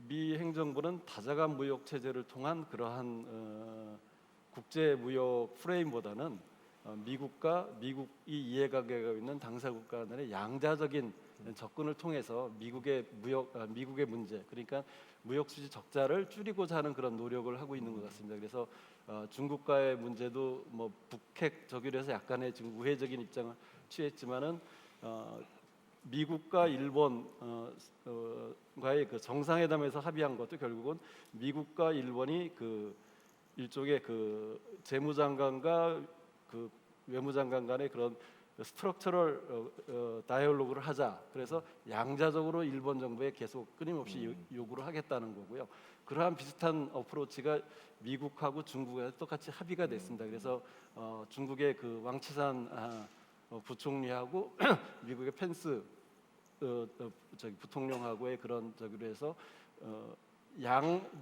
미 행정부는 다자간 무역 체제를 통한 그러한 국제 무역 프레임보다는 미국과 미국이 이해관계가 있는 당사국가 간의 양자적인 접근을 통해서 미국의 문제 그러니까 무역 수지 적자를 줄이고자 하는 그런 노력을 하고 있는 것 같습니다. 그래서 중국과의 문제도 뭐 북핵 저기로 약간의 지금 우회적인 입장을 취했지만은 미국과 일본 과의 그 정상회담에서 합의한 것도 결국은 미국과 일본이 그 일종의 그 재무장관과 그 외무장관 간의 그런 스트럭처럴 다이얼로그를 하자. 그래서 양자적으로 일본 정부에 계속 끊임없이 요구를 하겠다는 거고요. 그러한 비슷한 어프로치가 미국하고 중국에 똑같이 합의가 됐습니다. 그래서 중국의 그 왕치산 부총리하고 미국의 펜스 부통령하고의 그런 저기로 해서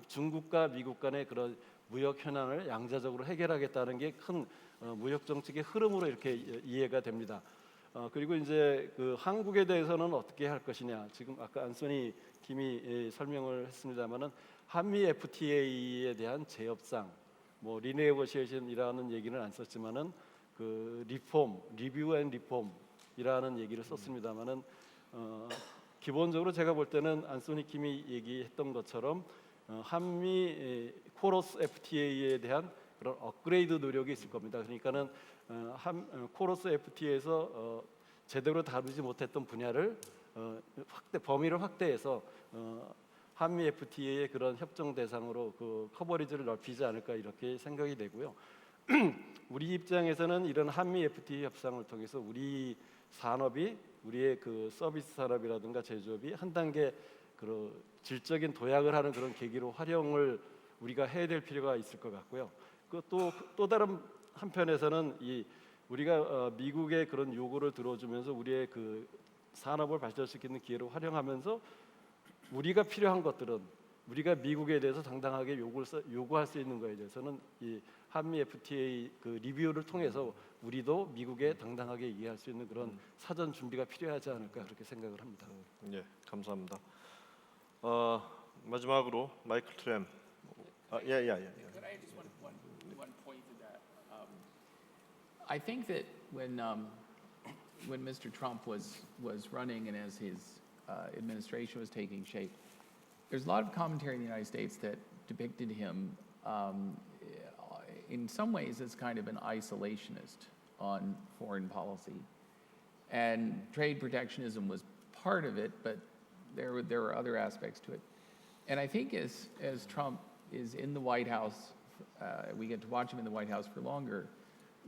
중국과 미국 간의 그런 무역 현안을 양자적으로 해결하겠다는 게 큰 무역 정책의 흐름으로 이렇게 이해가 됩니다. 그리고 이제 그 한국에 대해서는 어떻게 할 것이냐. 지금 아까 안소니 김이 설명을 했습니다만은 한미 FTA에 대한 재협상, 뭐 리네고시에이션이라는 얘기는 안 썼지만은 그 리뷰 앤 리폼이라는 얘기를 썼습니다만은 기본적으로 제가 볼 때는 안소니 김이 얘기했던 것처럼 한미 코러스 FTA에 대한 그런 업그레이드 노력이 있을 겁니다. 그러니까는 코러스 FTA에서 제대로 다루지 못했던 분야를 범위를 확대해서 한미 FTA의 그런 협정 대상으로 그 커버리지를 넓히지 않을까 이렇게 생각이 되고요. 우리 입장에서는 이런 한미 FTA 협상을 통해서 우리 산업이 우리의 그 서비스 산업이라든가 제조업이 한 단계 그 질적인 도약을 하는 그런 계기로 활용을 우리가 해야 될 필요가 있을 것 같고요. 그 또 다른 한편에서는 이 우리가 미국의 그런 요구를 들어주면서 우리의 그 산업을 발전시키는 기회로 활용하면서 우리가 필요한 것들은 우리가 미국에 대해서 당당하게 요구할 수 있는 거에 대해서는 이 한미 FTA 그 리뷰를 통해서 우리도 미국에 당당하게 얘기할 수 있는 그런 사전 준비가 필요하지 않을까 그렇게 생각을 합니다. 예, 감사합니다. 마지막으로 마이클 트램. 예. Could I just one point to that? I think that when Mr. Trump was running and as his administration was taking shape, there's a lot of commentary in the United States that depicted him in some ways as kind of an isolationist on foreign policy, and trade protectionism was part of it, but there were other aspects to it. And I think as Trump is in the White House, we get to watch him in the White House for longer,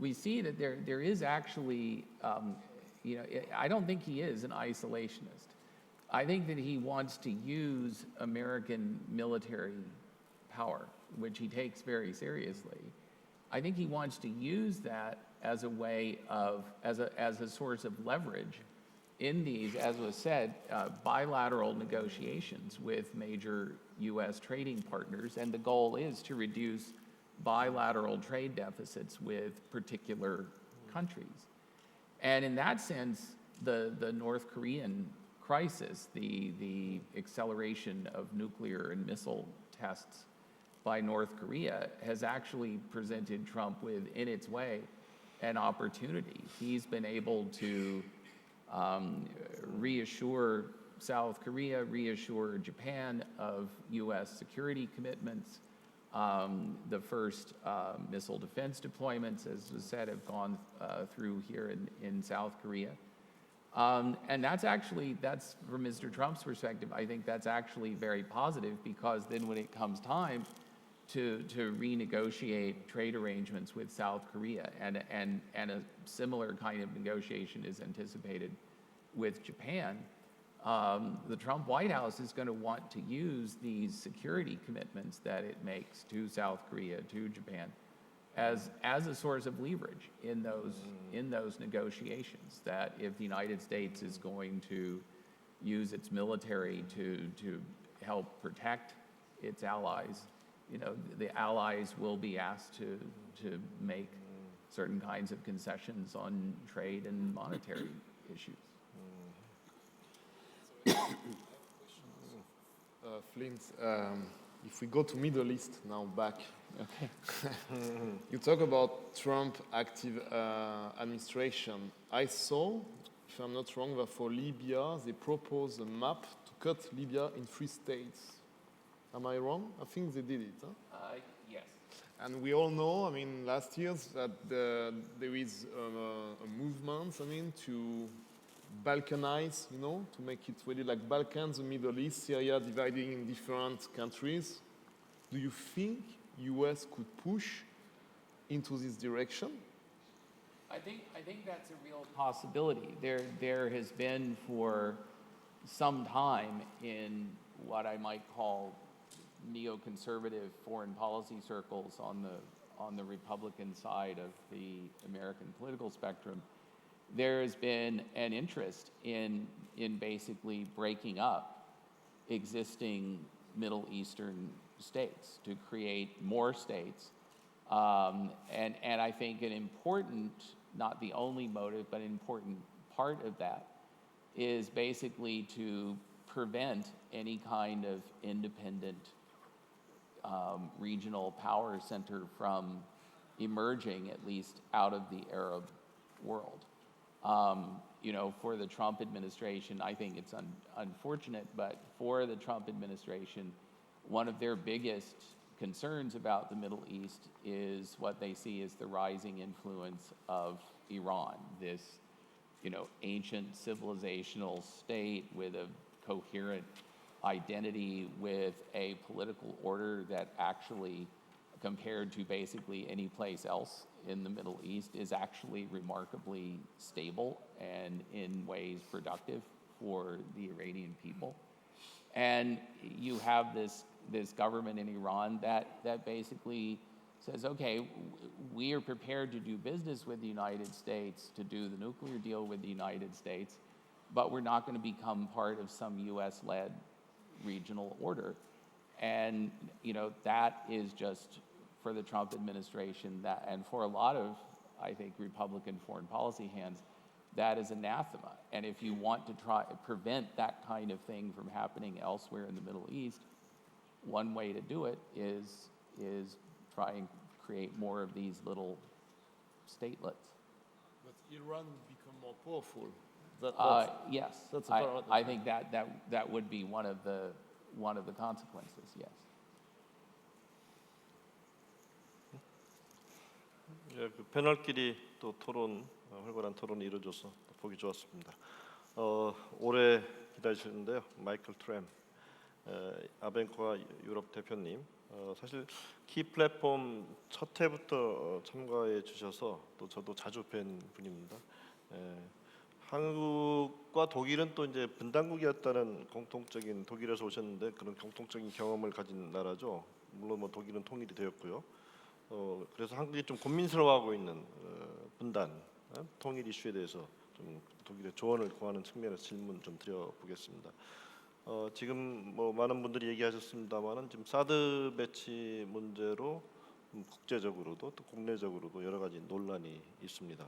we see that there is actually, I don't think he is an isolationist. I think that he wants to use American military power which he takes very seriously, I think he wants to use that as a way of, as a source of leverage in these, as was said, bilateral negotiations with major U.S. trading partners. And the goal is to reduce bilateral trade deficits with particular countries. And in that sense, the North Korean crisis, the acceleration of nuclear and missile tests by North Korea, has actually presented Trump with, in its way, an opportunity. He's been able to reassure South Korea, reassure Japan of U.S. security commitments. The first missile defense deployments, as was said, have gone through here in South Korea. And that's from Mr. Trump's perspective, I think that's actually very positive, because then when it comes time to renegotiate trade arrangements with South Korea, and a similar kind of negotiation is anticipated with Japan, the Trump White House is going to want to use these security commitments that it makes to South Korea, to Japan, as a source of leverage in those negotiations. That if the United States is going to use its military to help protect its allies, the allies will be asked to make certain kinds of concessions on trade and monetary issues. Flint, if we go to Middle East now, back. Okay. You talk about Trump active administration. I saw, if I'm not wrong, that for Libya, they proposed a map to cut Libya in 3 states. Am I wrong? I think they did it. Huh? Yes. And we all know, last year, that there is a movement, to Balkanize, to make it really like Balkans, the Middle East, Syria dividing in different countries. Do you think US could push into this direction? I think that's a real possibility. There has been for some time in what I might call neoconservative foreign policy circles on the Republican side of the American political spectrum, there has been an interest in basically breaking up existing Middle Eastern states to create more states. And I think an important, not the only motive, but an important part of that is basically to prevent any kind of independent regional power center from emerging, at least out of the Arab world. For the Trump administration, I think it's unfortunate, but for the Trump administration, one of their biggest concerns about the Middle East is what they see as the rising influence of Iran, this, ancient civilizational state with a coherent identity, with a political order that actually, compared to basically any place else in the Middle East, is actually remarkably stable and in ways productive for the Iranian people. And you have this government in Iran that basically says, okay, we are prepared to do business with the United States, to do the nuclear deal with the United States, but we're not going to become part of some US-led regional order. And, that is just, for the Trump administration, and for a lot of, I think, Republican foreign policy hands, that is anathema. And if you want to try to prevent that kind of thing from happening elsewhere in the Middle East, one way to do it is try and create more of these little statelets. But Iran would become more powerful. Yes, that's I think that would be one of the consequences. Yes. 예, 그 패널끼리 또 활발한 토론이 이루어져서 보기 좋았습니다. 오래 기다리셨는데요, 마이클 트램, 아벤코아 유럽 대표님, 사실 키 플랫폼 첫 해부터 참가해 주셔서 또 저도 자주 뵌 분입니다. 한국 한국과 독일은 또 이제 분단국이었다는 공통적인 독일에서 오셨는데 그런 공통적인 경험을 가진 나라죠. 물론 뭐 독일은 통일이 되었고요. 그래서 한국이 좀 고민스러워하고 있는 분단, 통일 이슈에 대해서 좀 독일의 조언을 구하는 측면에서 질문 좀 드려보겠습니다. 지금 뭐 많은 분들이 얘기하셨습니다만은 지금 사드 배치 문제로 국제적으로도 또 국내적으로도 여러 가지 논란이 있습니다.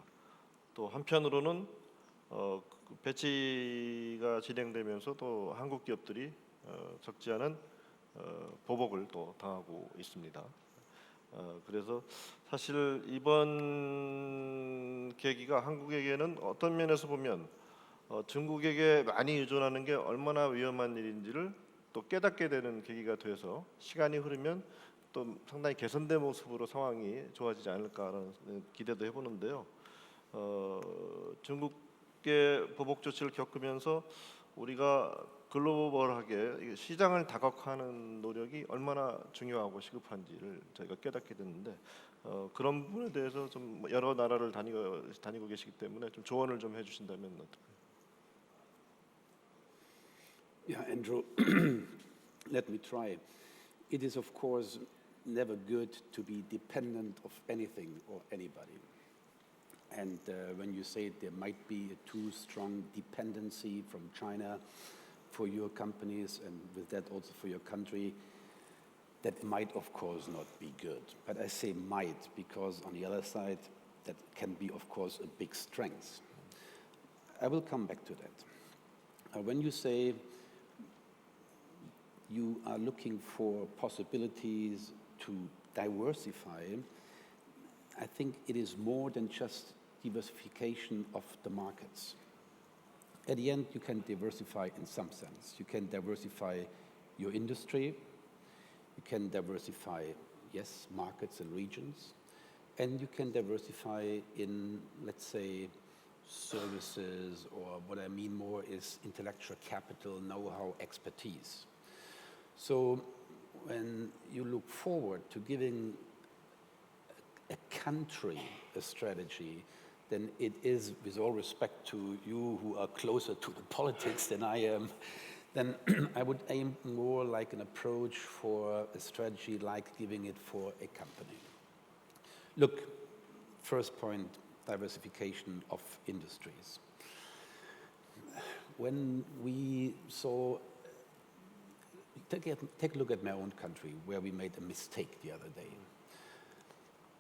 또 한편으로는 그 배치가 진행되면서 또 한국 기업들이 적지 않은 보복을 또 당하고 있습니다. 그래서 사실 이번 계기가 한국에게는 어떤 면에서 보면 중국에게 많이 의존하는 게 얼마나 위험한 일인지를 또 깨닫게 되는 계기가 돼서 시간이 흐르면 또 상당히 개선된 모습으로 상황이 좋아지지 않을까라는 기대도 해보는데요. 중국의 보복 조치를 겪으면서 우리가 글로벌하게 시장을 다각화하는 노력이 얼마나 중요하고 시급한지를 저희가 깨닫게 됐는데 그런 부분에 대해서 좀 여러 나라를 다니고 계시기 때문에 좀 조언을 좀 해주신다면 어떨까요? Yeah, Andrew, let me try. It is, of course, never good to be dependent of anything or anybody. And when you say there might be a too strong dependency from China for your companies and with that also for your country, that might, of course, not be good. But I say might because on the other side, that can be, of course, a big strength. I will come back to that. When you say you are looking for possibilities to diversify, I think it is more than just diversification of the markets. At the end, you can diversify in some sense. You can diversify your industry, you can diversify, yes, markets and regions, and you can diversify in, let's say, services, or what I mean more is intellectual capital, know-how, expertise. So when you look forward to giving a country a strategy, then it is, with all respect to you who are closer to the politics than I am, then I would aim more like an approach for a strategy like giving it for a company. Look, first point, diversification of industries. When we saw, take a look at my own country, where we made a mistake the other day.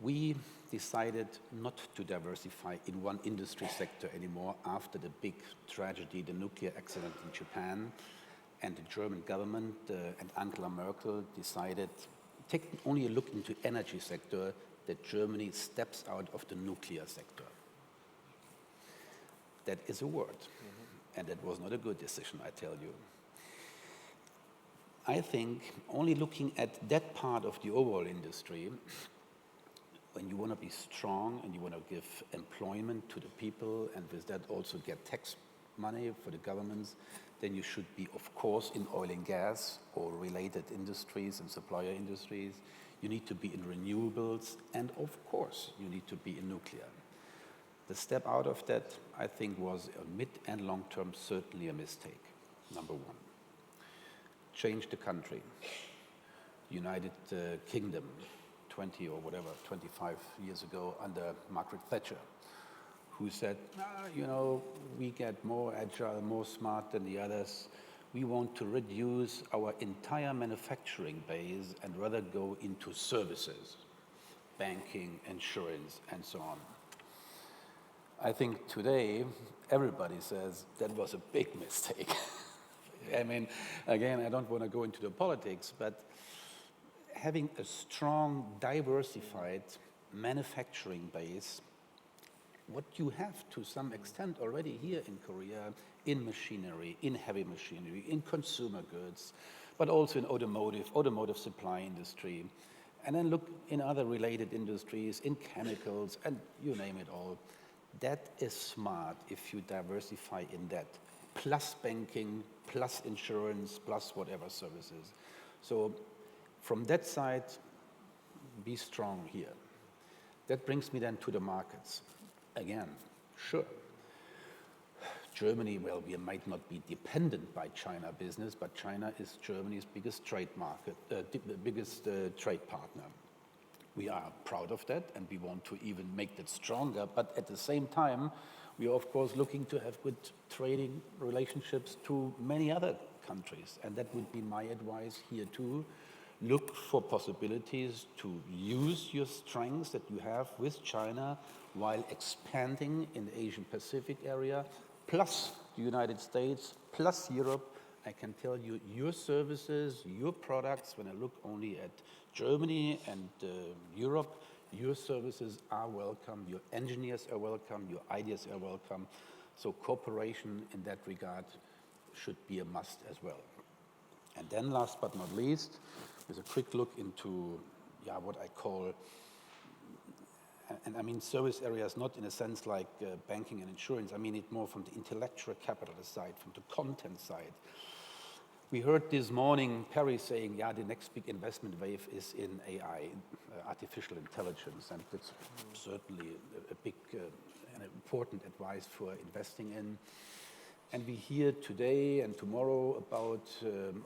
We decided not to diversify in one industry sector anymore after the big tragedy, the nuclear accident in Japan, and the German government and Angela Merkel decided, take only a look into energy sector, that Germany steps out of the nuclear sector. That is a word, and that was not a good decision, I tell you. I think only looking at that part of the overall industry, when you want to be strong and you want to give employment to the people and with that also get tax money for the governments, then you should be, of course, in oil and gas or related industries and supplier industries. You need to be in renewables, and of course, you need to be in nuclear. The step out of that, I think, was a mid and long term certainly a mistake, number one. Change the country. United Kingdom, 20 or whatever, 25 years ago under Margaret Thatcher, who said, you know, we get more agile, more smart than the others. We want to reduce our entire manufacturing base and rather go into services, banking, insurance, and so on. I think today, everybody says that was a big mistake. I mean, again, I don't want to go into the politics, but having a strong, diversified manufacturing base, what you have to some extent already here in Korea, in machinery, in heavy machinery, in consumer goods, but also in automotive supply industry, and then look in other related industries, in chemicals, and you name it all. That is smart if you diversify in that, plus banking, plus insurance, plus whatever services. So from that side, be strong here. That brings me then to the markets. Again, sure, Germany, well, we might not be dependent by China business, but China is Germany's biggest trade market, biggest trade partner. We are proud of that, and we want to even make that stronger. But at the same time, we are, of course, looking to have good trading relationships to many other countries. And that would be my advice here too. Look for possibilities to use your strengths that you have with China while expanding in the Asian Pacific area, plus the United States, plus Europe. I can tell you, your services, your products, when I look only at Germany and Europe, your services are welcome, your engineers are welcome, your ideas are welcome. So cooperation in that regard should be a must as well. And then last but not least, with a quick look into what I call, and I mean service areas not in a sense like banking and insurance, I mean it more from the intellectual capital side, from the content side. We heard this morning Perry saying, the next big investment wave is in AI, artificial intelligence, and it's certainly a big and important advice for investing in. And we hear today and tomorrow about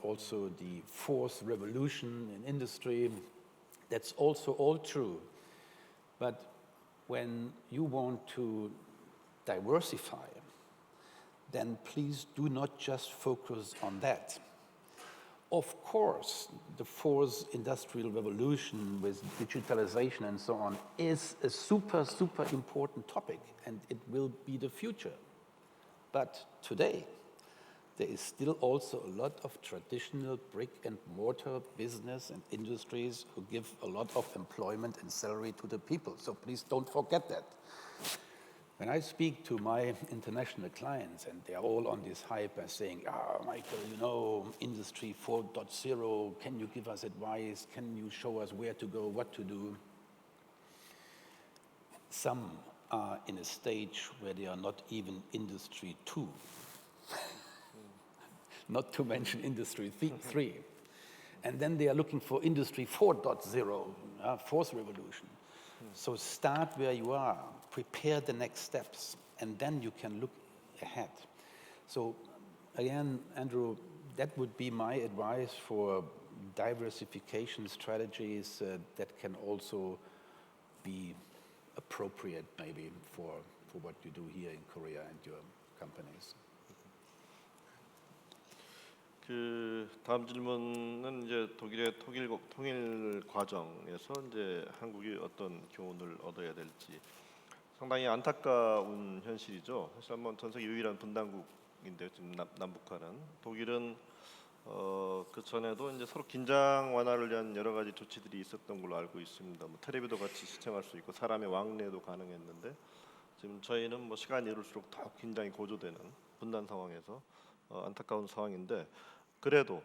also the fourth revolution in industry. That's also all true. But when you want to diversify, then please do not just focus on that. Of course, the fourth industrial revolution with digitalization and so on is a super, super important topic, and it will be the future. But today, there is still also a lot of traditional brick and mortar business and industries who give a lot of employment and salary to the people. So please don't forget that. When I speak to my international clients, and they're all on this hype by saying, Michael, you know, Industry 4.0, can you give us advice? Can you show us where to go, what to do? Some are in a stage where they are not even Industry 2, not to mention Industry 3. And then they are looking for Industry 4.0, fourth revolution. So start where you are, prepare the next steps, and then you can look ahead. So again, Andrew, that would be my advice for diversification strategies that can also be appropriate maybe for what you do here in Korea and your companies. 그 다음 질문은 이제 독일의 통일 과정에서 이제 한국이 어떤 교훈을 얻어야 될지 상당히 안타까운 현실이죠. 사실 한번 전 세계 유일한 분단국인데 지금 남북한은 독일은 그 전에도 이제 서로 긴장 완화를 위한 여러 가지 조치들이 있었던 걸로 알고 있습니다. 뭐 텔레비도 같이 시청할 수 있고 사람의 왕래도 가능했는데 지금 저희는 뭐 시간이 이를수록 더 긴장이 고조되는 분단 상황에서 안타까운 상황인데 그래도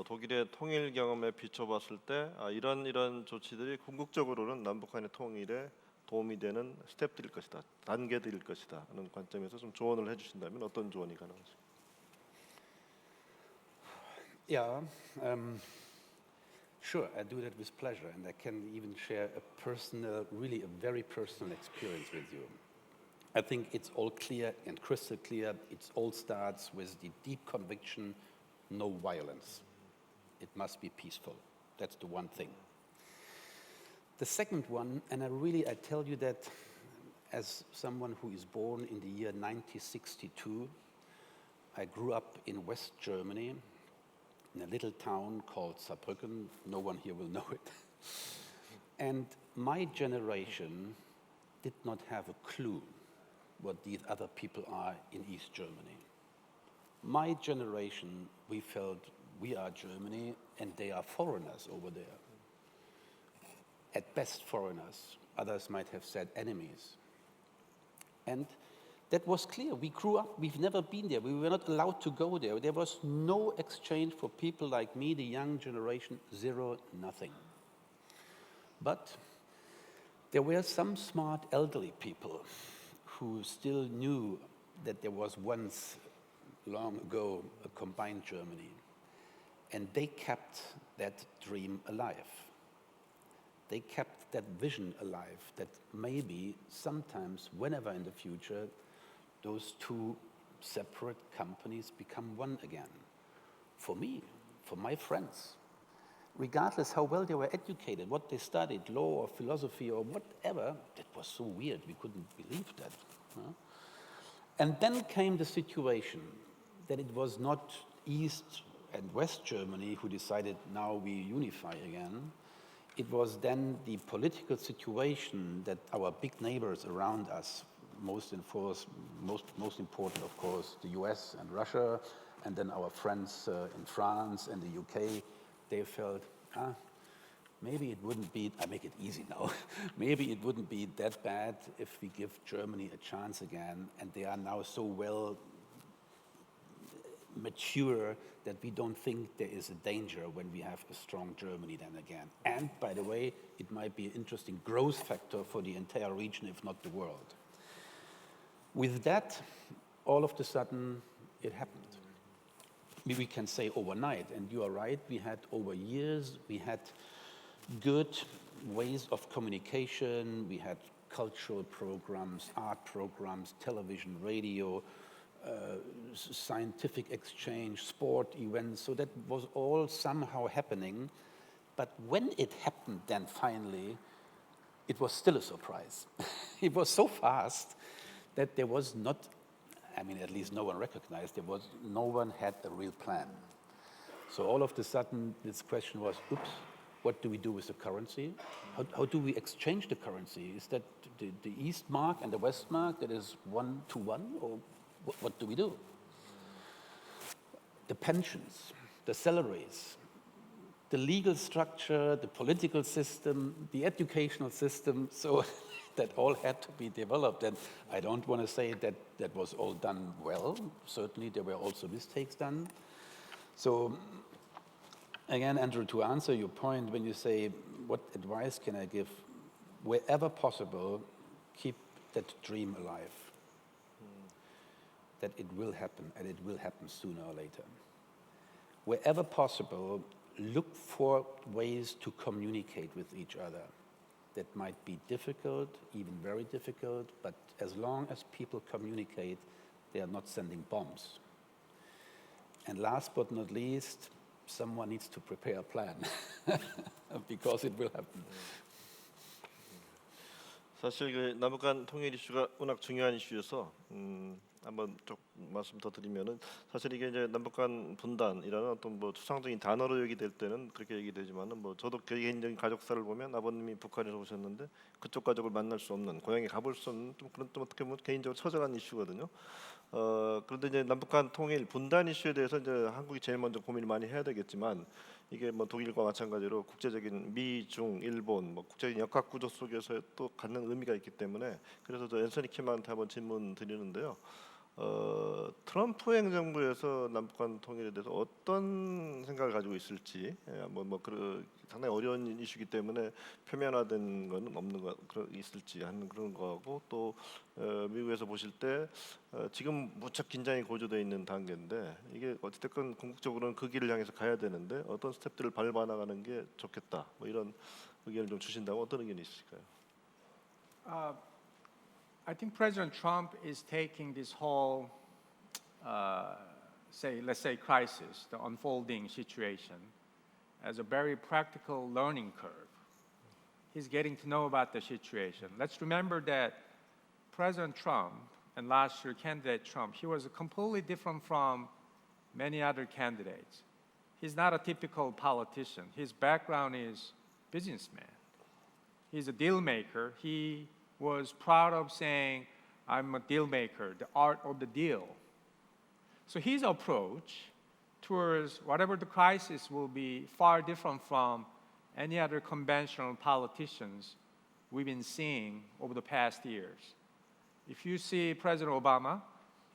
독일의 통일 경험에 비춰봤을 때 이런 조치들이 궁극적으로는 남북한의 통일에 도움이 되는 스텝들일 것이다, 단계들일 것이다 하는 관점에서 좀 조언을 해주신다면 어떤 조언이 가능하십니까? Yeah, sure, I do that with pleasure, and I can even share a personal, really a very personal experience with you. I think it's all clear and crystal clear. It all starts with the deep conviction, no violence. It must be peaceful. That's the one thing. The second one, and I tell you that as someone who is born in the year 1962, I grew up in West Germany, in a little town called Saarbrücken. No one here will know it. And my generation did not have a clue what these other people are in East Germany. My generation, we felt we are Germany and they are foreigners over there. At best foreigners, others might have said enemies. And that was clear. We grew up, we've never been there. We were not allowed to go there. There was no exchange for people like me, the young generation, zero, nothing. But there were some smart elderly people who still knew that there was once, long ago, a combined Germany. And they kept that dream alive. They kept that vision alive, that maybe sometimes, whenever in the future, those two separate companies become one again. For me, for my friends, regardless how well they were educated, what they studied, law or philosophy or whatever, that was so weird, we couldn't believe that. Huh? And then came the situation that it was not East and West Germany who decided now we unify again. It was then the political situation that our big neighbors around us, most important, of course, the US and Russia, and then our friends in France and the UK, they felt, maybe it wouldn't be, I make it easy now, maybe it wouldn't be that bad if we give Germany a chance again, and they are now so well mature that we don't think there is a danger when we have a strong Germany then again. And by the way, it might be an interesting growth factor for the entire region, if not the world. With that, all of a sudden, it happened. We can say overnight, and you are right, we had over years, we had good ways of communication, we had cultural programs, art programs, television, radio, scientific exchange, sport events, so that was all somehow happening. But when it happened then finally, it was still a surprise. It was so fast that there was not, I mean, at least no one recognized, no one had a real plan. So all of a sudden, this question was, oops, what do we do with the currency? How do we exchange the currency? Is that the East mark and the West mark that is 1-to-1, or what do we do? The pensions, the salaries, the legal structure, the political system, the educational system, so that all had to be developed. And I don't want to say that that was all done well. Certainly there were also mistakes done. So again, Andrew, to answer your point, when you say, what advice can I give? Wherever possible, keep that dream alive. That it will happen, and it will happen sooner or later. Wherever possible, look for ways to communicate with each other. That might be difficult, even very difficult, but as long as people communicate, they are not sending bombs. And last but not least, someone needs to prepare a plan, because it will happen. 사실 그 남북한 통일 이슈가 워낙 중요한 이슈여서 한번 좀 말씀 더 드리면은 사실 이게 이제 남북한 분단이라는 어떤 뭐 추상적인 단어로 얘기될 때는 그렇게 얘기되지만은 뭐 저도 개인적인 가족사를 보면 아버님이 북한에서 오셨는데 그쪽 가족을 만날 수 없는, 고향에 가볼 수 없는 좀 그런 또 어떻게 보면 개인적으로 처절한 이슈거든요. 그런데 이제 남북한 통일 분단 이슈에 대해서 이제 한국이 제일 먼저 고민을 많이 해야 되겠지만 이게 뭐 독일과 마찬가지로 국제적인 미, 중, 일본 뭐 국제적인 역학 구조 속에서 또 갖는 의미가 있기 때문에 그래서 저 앤서니 킴한테 한번 질문 드리는데요. 트럼프 행정부에서 남북한 통일에 대해서 어떤 생각을 가지고 있을지, 상당히 어려운 이슈이기 때문에 표면화된 건 없는 거 있을지 하는 그런 거하고 또 미국에서 보실 때 지금 무척 긴장이 고조되어 있는 단계인데 이게 어찌됐건 궁극적으로는 그 길을 향해서 가야 되는데 어떤 스텝들을 밟아 나가는 게 좋겠다. 뭐 이런 의견을 좀 주신다면 어떤 의견이 있으실까요? I think President Trump is taking this whole, let's say crisis, the unfolding situation, as a very practical learning curve. He's getting to know about the situation. Let's remember that President Trump and last year candidate Trump, he was completely different from many other candidates. He's not a typical politician. His background is businessman. He's a deal maker. He was proud of saying, I'm a deal maker, the art of the deal. So his approach towards whatever the crisis will be far different from any other conventional politicians we've been seeing over the past years. If you see President Obama,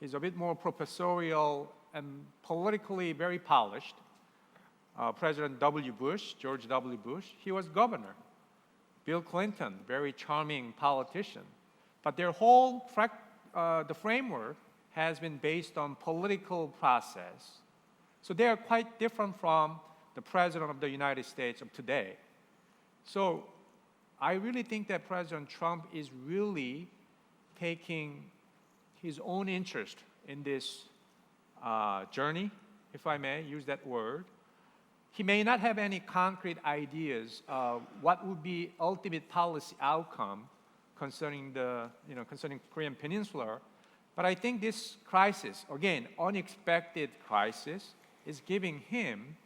he's a bit more professorial and politically very polished. President W. Bush, George W. Bush, he was governor. Bill Clinton, very charming politician. But their whole the framework has been based on political process. So they are quite different from the President of the United States of today. So I really think that President Trump is really taking his own interest in this journey, if I may use that word. He may not have any concrete ideas of what would be ultimate policy outcome concerning concerning Korean Peninsula, but I think this crisis, again, unexpected crisis, is giving him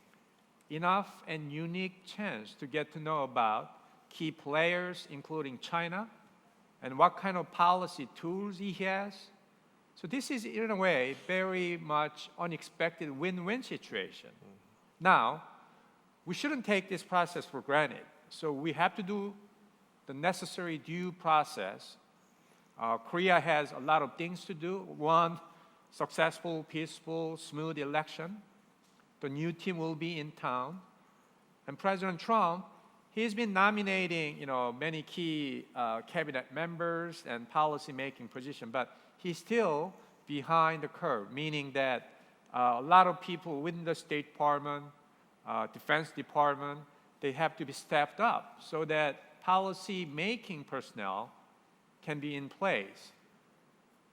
enough and unique chance to get to know about key players, including China, and what kind of policy tools he has. So this is, in a way, very much unexpected win-win situation. Now, we shouldn't take this process for granted. So we have to do the necessary due process. Korea has a lot of things to do. One, successful, peaceful, smooth election. The new team will be in town. And President Trump, he's been nominating, many key cabinet members and policy-making positions, but he's still behind the curve, meaning that a lot of people within the State Department, Defense Department, they have to be staffed up so that policy-making personnel can be in place.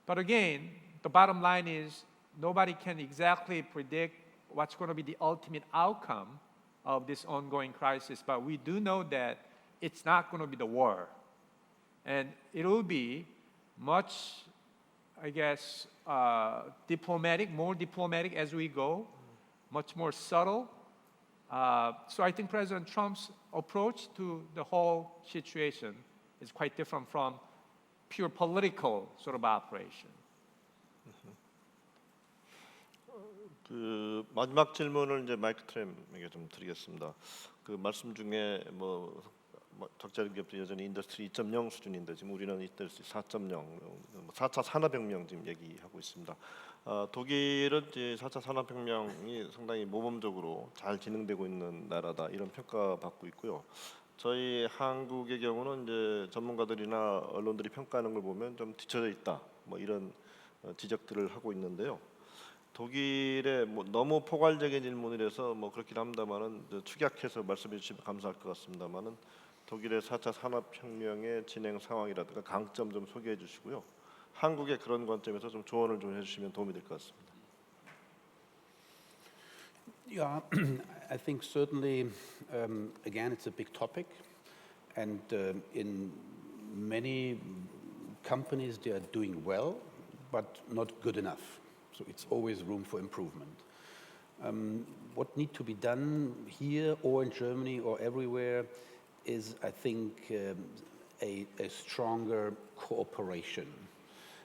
But again, the bottom line is nobody can exactly predict what's going to be the ultimate outcome of this ongoing crisis, but we do know that it's not going to be the war. And it will be much, I guess, more diplomatic as we go, much more subtle. So I think President Trump's approach to the whole situation is quite different from pure political sort of operation. 그 마지막 질문을 이제 마이크 트램에게 좀 드리겠습니다. 그 말씀 중에 적자리 기업들이 여전히 인더스트리 2.0 수준인데 지금 우리는 인더스트리 4.0, 4차 산업혁명 지금 얘기하고 있습니다. 독일은 이제 4차 산업혁명이 상당히 모범적으로 잘 진행되고 있는 나라다 이런 평가받고 있고요. 저희 한국의 경우는 이제 전문가들이나 언론들이 평가하는 걸 보면 좀 뒤처져 있다, 이런 지적들을 하고 있는데요. 독일의 너무 포괄적인 질문이라서 그렇긴 합니다만은 축약해서 말씀해 주시면 감사할 것 같습니다만은 독일의 4차 산업혁명의 진행 상황이라든가 강점 좀 소개해 주시고요. 한국의 그런 관점에서 좀 조언을 좀 해주시면 도움이 될 것 같습니다. Yeah, I think certainly, again, it's a big topic, and in many companies they are doing well, but not good enough. So it's always room for improvement. What needs to be done here or in Germany or everywhere is, I think, a stronger cooperation.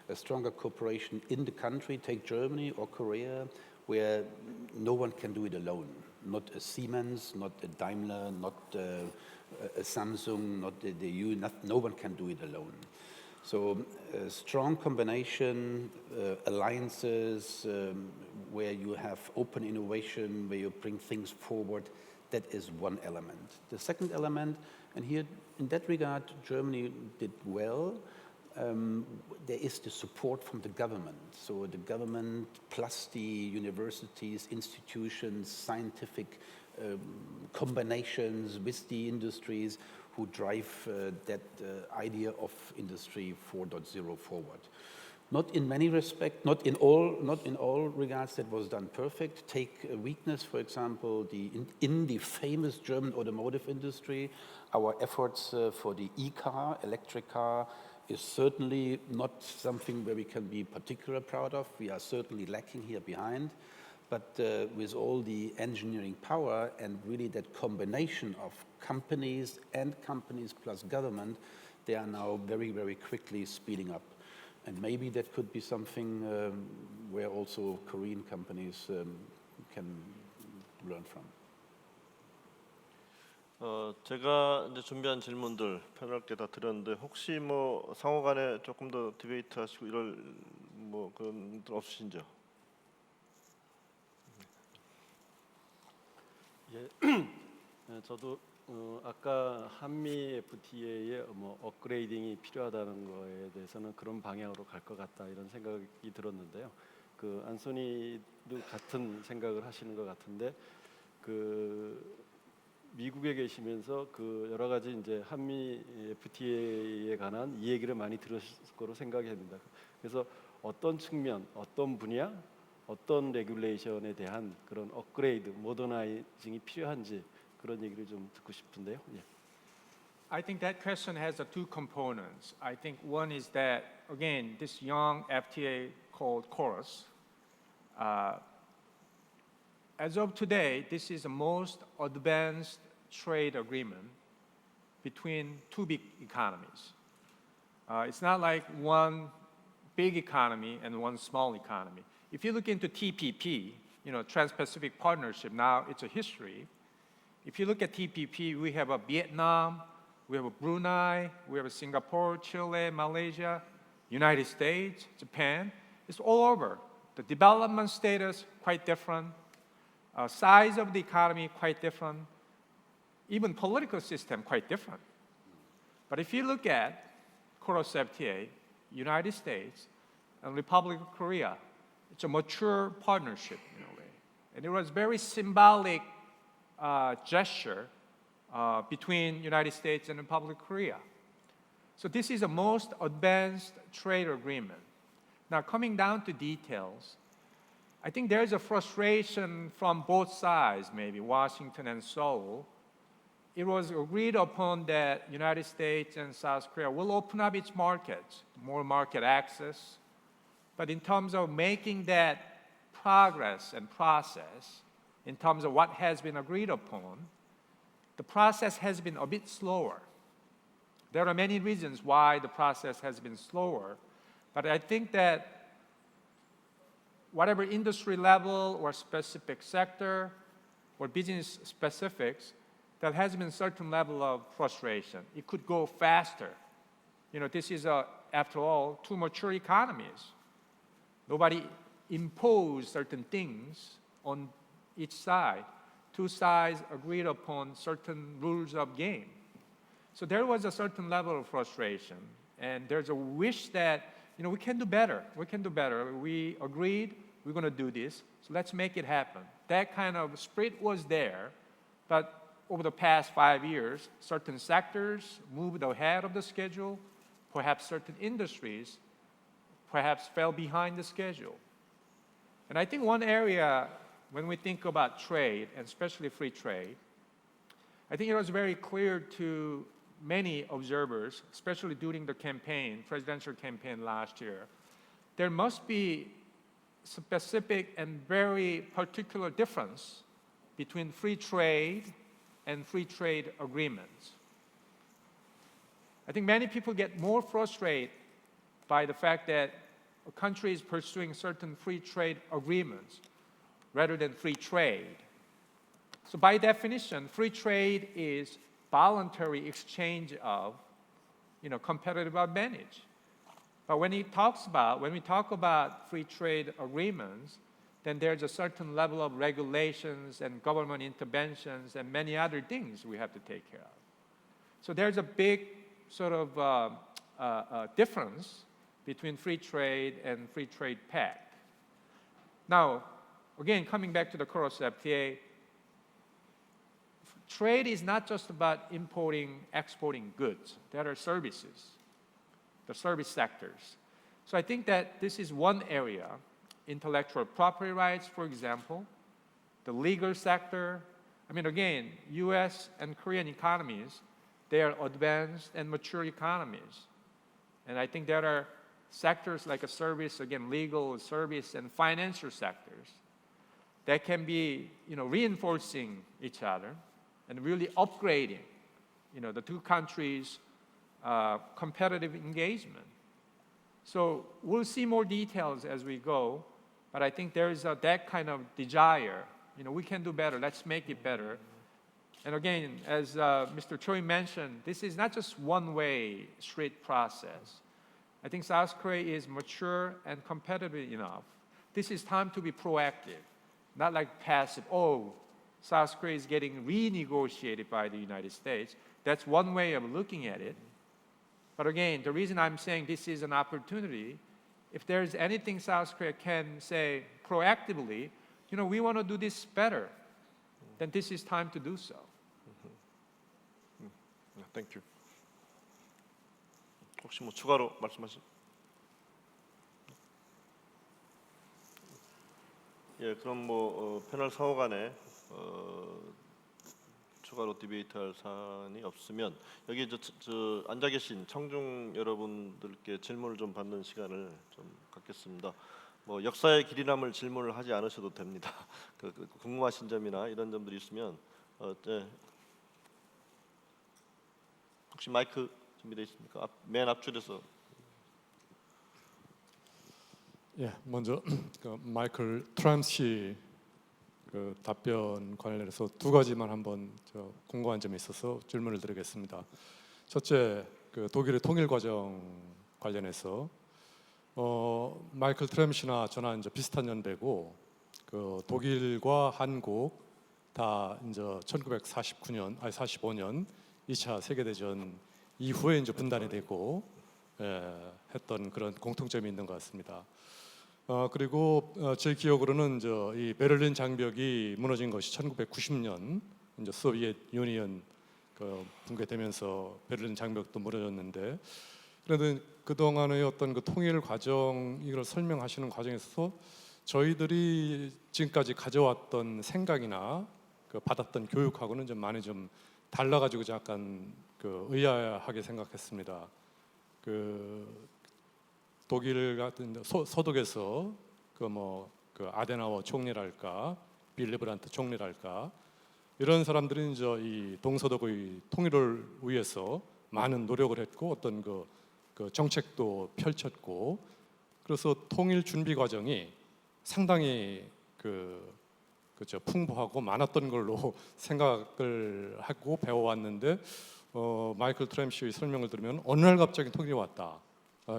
A stronger cooperation in the country, take Germany or Korea, where no one can do it alone. Not a Siemens, not a Daimler, not a Samsung, not the EU, no one can do it alone. So a strong combination, alliances, where you have open innovation, where you bring things forward, that is one element. The second element, and here in that regard, Germany did well, there is the support from the government. So the government plus the universities, institutions, scientific combinations with the industries who drive that idea of Industry 4.0 forward. Not in many respects, not in all regards that was done perfect. Take a weakness, for example, in the famous German automotive industry, our efforts for the e-car, electric car, is certainly not something where we can be particularly proud of. We are certainly lacking here behind. But with all the engineering power and really that combination of companies and companies plus government, they are now very, very quickly speeding up. And maybe that could be something where also Korean companies can learn from. 제가 이제 준비한 질문들 패널께 다 드렸는데 혹시 상호간에 조금 더 디베이트 하시고 이럴 그런 분 없으신지요? 예, 저도 아까 한미 FTA의 업그레이딩이 필요하다는 거에 대해서는 그런 방향으로 갈 것 같다 이런 생각이 들었는데요. 그 안소니도 같은 생각을 하시는 것 같은데 미국에 계시면서 여러 가지 이제 한미 FTA에 관한 이 얘기를 많이 들으실 거로 생각이 됩니다. 그래서 어떤 측면, 어떤 분야, 어떤 레귤레이션에 대한 그런 업그레이드, 모더나이징이 필요한지 그런 얘기를 좀 듣고 싶은데요. 예. I think that question has two components. I think one is that, again, this young FTA called Chorus, as of today, this is the most advanced trade agreement between two big economies. It's not like one big economy and one small economy. If you look into TPP, Trans-Pacific Partnership, now it's a history. If you look at TPP, we have a Vietnam, we have a Brunei, we have a Singapore, Chile, Malaysia, United States, Japan. It's all over. The development status quite different, size of the economy quite different, even political system quite different. But if you look at Chorus FTA, United States and Republic of Korea, it's a mature partnership in a way. And it was very symbolic gesture between United States and Republic of Korea. So this is the most advanced trade agreement. Now coming down to details, I think there's a frustration from both sides, maybe Washington and Seoul. It was agreed upon that United States and South Korea will open up its markets, more market access. But in terms of making that progress and process, in terms of what has been agreed upon, the process has been a bit slower. There are many reasons why the process has been slower, but I think that whatever industry level or specific sector or business specifics, there has been a certain level of frustration. It could go faster. This is, after all, two mature economies. Nobody imposed certain things on each side. Two sides agreed upon certain rules of game. So there was a certain level of frustration, and there's a wish that, we can do better. We can do better. We agreed we're going to do this, so let's make it happen. That kind of spirit was there, but over the past 5 years, certain sectors moved ahead of the schedule. Perhaps certain industries perhaps fell behind the schedule. And I think one area, when we think about trade, and especially free trade, I think it was very clear to many observers, especially during the campaign, presidential campaign last year, there must be specific and very particular difference between free trade and free trade agreements. I think many people get more frustrated by the fact that a country is pursuing certain free trade agreements rather than free trade. So by definition, free trade is voluntary exchange of, competitive advantage. But when we talk about free trade agreements, then there's a certain level of regulations and government interventions and many other things we have to take care of. So there's a big sort of difference between free trade and free trade pact. Now, again, coming back to the Chorus FTA, trade is not just about importing, exporting goods. There are services, the service sectors. So I think that this is one area, intellectual property rights, for example, the legal sector. Again, US and Korean economies, they are advanced and mature economies. And I think there are sectors like a service, again, legal, service, and financial sectors that can be, reinforcing each other and really upgrading, the two countries' competitive engagement. So we'll see more details as we go, but I think there is that kind of desire. We can do better. Let's make it better. And again, as Mr. Choi mentioned, this is not just one-way straight process. I think South Korea is mature and competitive enough. This is time to be proactive, not like passive. Oh, South Korea is getting renegotiated by the United States. That's one way of looking at it. But again, the reason I'm saying this is an opportunity, if there's anything South Korea can say proactively, we want to do this better, then this is time to do so. Thank you. 혹시 추가로 말씀하실? 예, 그럼 패널 상호 간에 추가로 디베이트할 사안이 없으면 여기 저 앉아 계신 청중 여러분들께 질문을 좀 받는 시간을 좀 갖겠습니다. 역사의 길이남을 질문을 하지 않으셔도 됩니다. 궁금하신 점이나 이런 점들이 있으면 네. 혹시 마이크 준비되어 있습니까? 맨 앞줄에서. 예, 먼저 마이클 트램 씨 답변 관련해서 두 가지만 한번 궁금한 점이 있어서 질문을 드리겠습니다. 첫째, 독일의 통일 과정 관련해서 마이클 트램 씨나 저나 이제 비슷한 연배고 독일과 한국 다 이제 45년 2차 세계대전 이후에 이제 분단이 되고 했던 그런 공통점이 있는 것 같습니다. 그리고 제 기억으로는 이 베를린 장벽이 무너진 것이 1990년 이제 소비에트 유니언 붕괴되면서 베를린 장벽도 무너졌는데 그래도 그 동안의 어떤 통일 과정 이걸 설명하시는 과정에서 저희들이 지금까지 가져왔던 생각이나 받았던 교육하고는 좀 많이 좀 달라가지고 약간 의아하게 생각했습니다. 독일 같은 서독에서 아데나워 총리랄까, 빌리 브란트 총리랄까 이런 사람들이 이제 이 동서독의 통일을 위해서 많은 노력을 했고 어떤 정책도 펼쳤고 그래서 통일 준비 과정이 상당히 그렇죠 풍부하고 많았던 걸로 생각을 하고 배워왔는데 마이클 트램 씨의 설명을 들으면 어느 날 갑자기 통일이 왔다.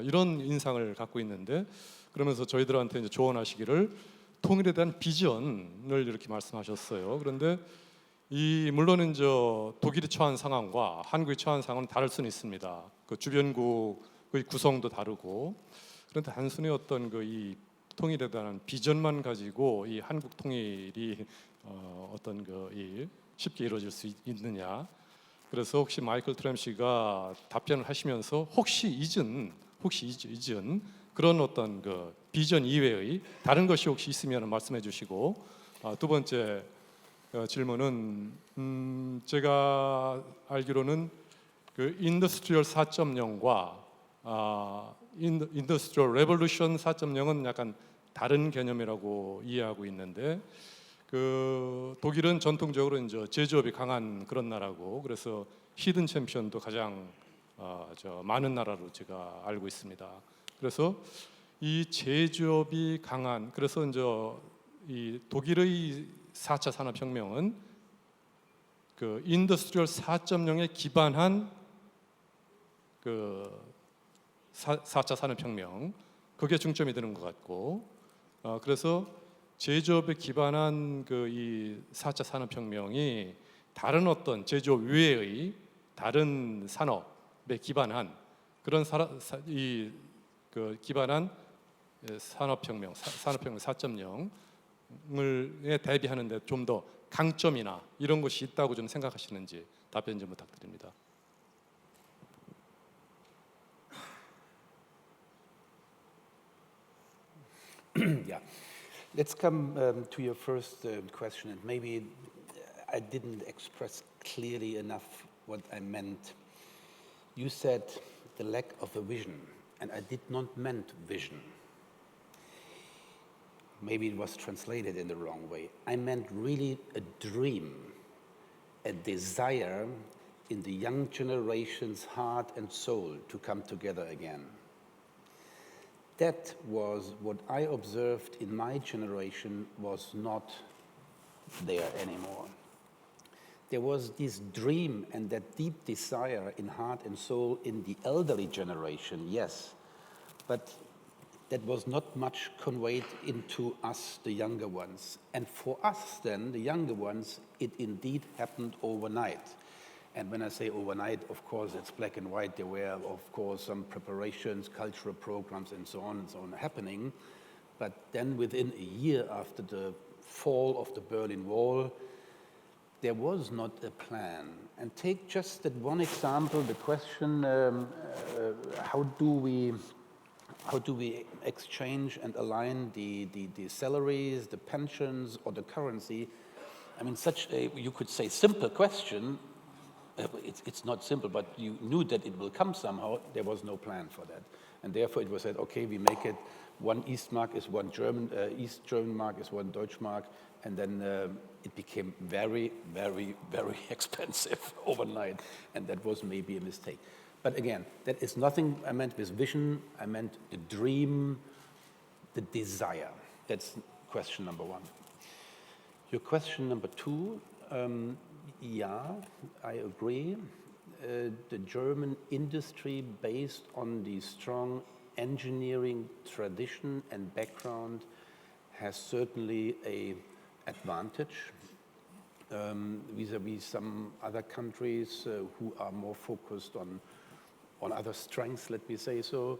이런 인상을 갖고 있는데 그러면서 저희들한테 이제 조언하시기를 통일에 대한 비전을 이렇게 말씀하셨어요. 그런데 물론 이제 독일이 처한 상황과 한국이 처한 상황은 다를 수는 있습니다. 주변국의 구성도 다르고 그런데 단순히 어떤 이 통일에 대한 비전만 가지고 이 한국 통일이 어떤 쉽게 이루어질 수 있느냐? 그래서 혹시 마이클 트램 씨가 답변을 하시면서 혹시 잊은 그런 어떤 비전 이외의 다른 것이 혹시 있으면 말씀해 주시고 두 번째 질문은 제가 알기로는 인더스트리얼 4.0과 인더스트리얼 레볼루션 4.0은 약간 다른 개념이라고 이해하고 있는데 독일은 전통적으로 이제 제조업이 강한 그런 나라고 그래서 히든 챔피언도 가장 많은 나라로 제가 알고 있습니다. 그래서 이 제조업이 강한 그래서 이제 이 독일의 4차 산업혁명은 인더스트리얼 4.0에 기반한 4차 산업혁명 그게 중점이 되는 것 같고 그래서 제조업에 기반한 이 4차 산업혁명이 다른 어떤 제조업 외의 다른 산업에 기반한 그런 기반한 산업혁명 4.0에 대비하는데 좀 더 강점이나 이런 것이 있다고 좀 생각하시는지 답변 좀 부탁드립니다. Yeah. Let's come to your first question, and maybe I didn't express clearly enough what I meant. You said the lack of a vision, and I did not meant vision. Maybe it was translated in the wrong way. I meant really a dream, a desire in the young generation's heart and soul to come together again. That was what I observed in my generation was not there anymore. There was this dream and that deep desire in heart and soul in the elderly generation, yes, but that was not much conveyed into us, the younger ones. And for us then, the younger ones, it indeed happened overnight. And when I say overnight, of course, it's black and white. There were, of course, some preparations, cultural programs, and so on happening. But then within a year after the fall of the Berlin Wall, there was not a plan. And take just that one example, the question, how do we how do we exchange and align the salaries, the pensions, or the currency? I mean, such a, you could say, simple question. It's not simple, but you knew that it will come somehow. There was no plan for that. And therefore it was said, okay, we make it one East mark is one German, East German mark is one Deutsche mark, and then it became very, very, very expensive overnight, and that was maybe a mistake. But again, that is nothing I meant with vision. I meant the dream, the desire. That's question number one. Your question number two, yeah, I agree. The German industry, based on the strong engineering tradition and background, has certainly an advantage vis-à-vis some other countries who are more focused on other strengths, let me say so.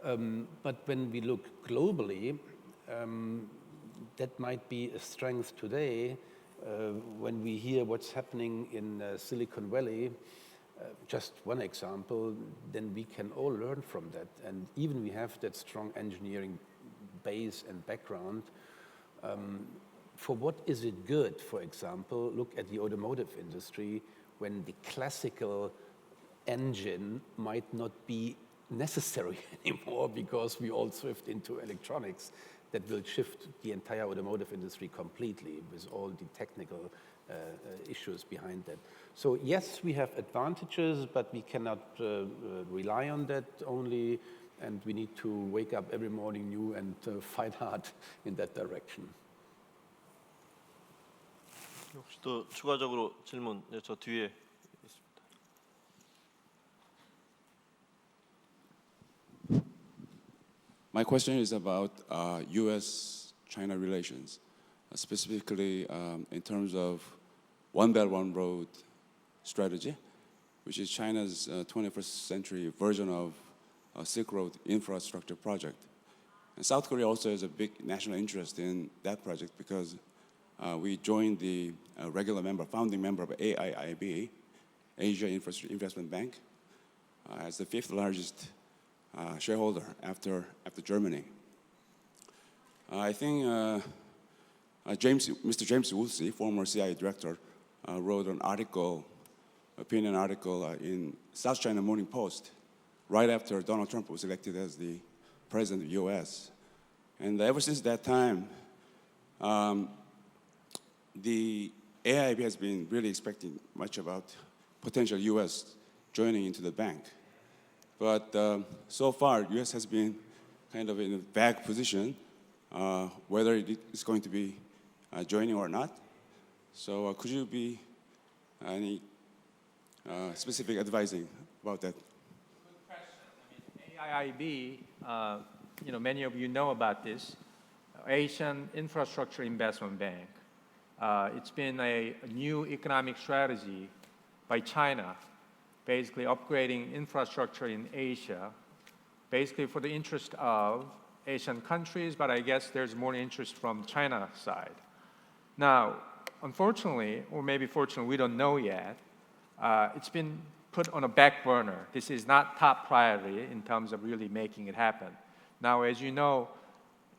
But when we look globally, that might be a strength today. When we hear what's happening in Silicon Valley, just one example, then we can all learn from that. And even we have that strong engineering base and background. For what is it good, for example, look at the automotive industry when the classical engine might not be necessary anymore because we all shift into electronics that will shift the entire automotive industry completely with all the technical issues behind that. So yes, we have advantages, but we cannot rely on that only, and we need to wake up every morning new and fight hard in that direction. 혹시 또 추가적으로 질문 저 뒤에 있습니다. My question is about U.S.-China relations, specifically in terms of One Belt, One Road strategy, which is China's 21st century version of a Silk Road infrastructure project. And South Korea also has a big national interest in that project because we joined the regular member, founding member of AIIB, Asia Infrastructure Investment Bank, as the fifth largest shareholder after Germany. I think Mr. James Woolsey, former CIA director, wrote an article, opinion article in South China Morning Post right after Donald Trump was elected as the president of the US. And ever since that time, the AIIB has been really expecting much about potential US joining into the bank. But so far, US has been kind of in a vague position whether it is going to be joining or not. So could you be any specific advising about that? Good question. I mean, AIIB, many of you know about this, Asian Infrastructure Investment Bank. It's been a new economic strategy by China, basically upgrading infrastructure in Asia, basically for the interest of Asian countries, but I guess there's more interest from China side. Now, unfortunately, or maybe fortunately, we don't know yet, it's been put on a back burner. This is not top priority in terms of really making it happen. Now, as you know,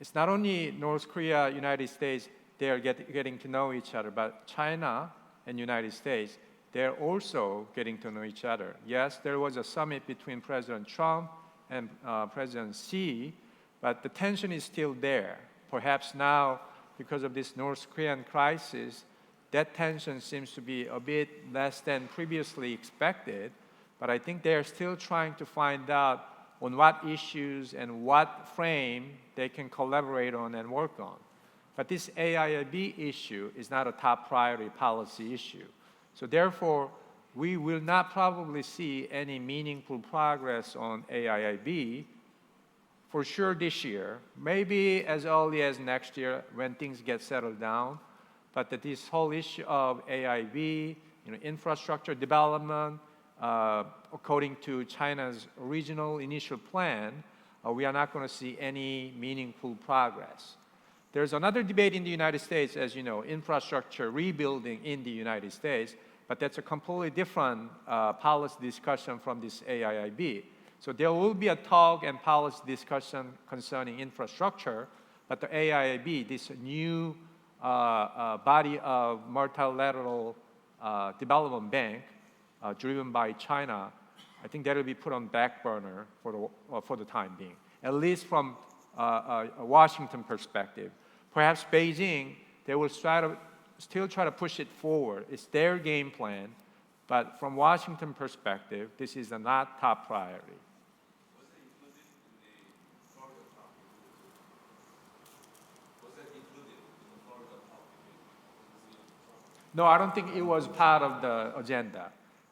it's not only North Korea, United States, they are getting to know each other, but China and United States, they're also getting to know each other. Yes, there was a summit between President Trump and President Xi, but the tension is still there. Perhaps now, because of this North Korean crisis, that tension seems to be a bit less than previously expected, but I think they're still trying to find out on what issues and what frame they can collaborate on and work on. But this AIIB issue is not a top priority policy issue. So therefore, we will not probably see any meaningful progress on AIIB for sure this year, maybe as early as next year when things get settled down. But that this whole issue of AIIB, infrastructure development, according to China's original initial plan, we are not going to see any meaningful progress. There's another debate in the United States, as you know, infrastructure rebuilding in the United States, but that's a completely different policy discussion from this AIIB. So there will be a talk and policy discussion concerning infrastructure, but the AIIB, this new body of multilateral development bank driven by China, I think that will be put on back burner for the time being, at least from a Washington perspective. Perhaps Beijing, they will still try to push it forward. It's their game plan, but from Washington perspective, this is not top priority. No, I don't think it was part of the agenda.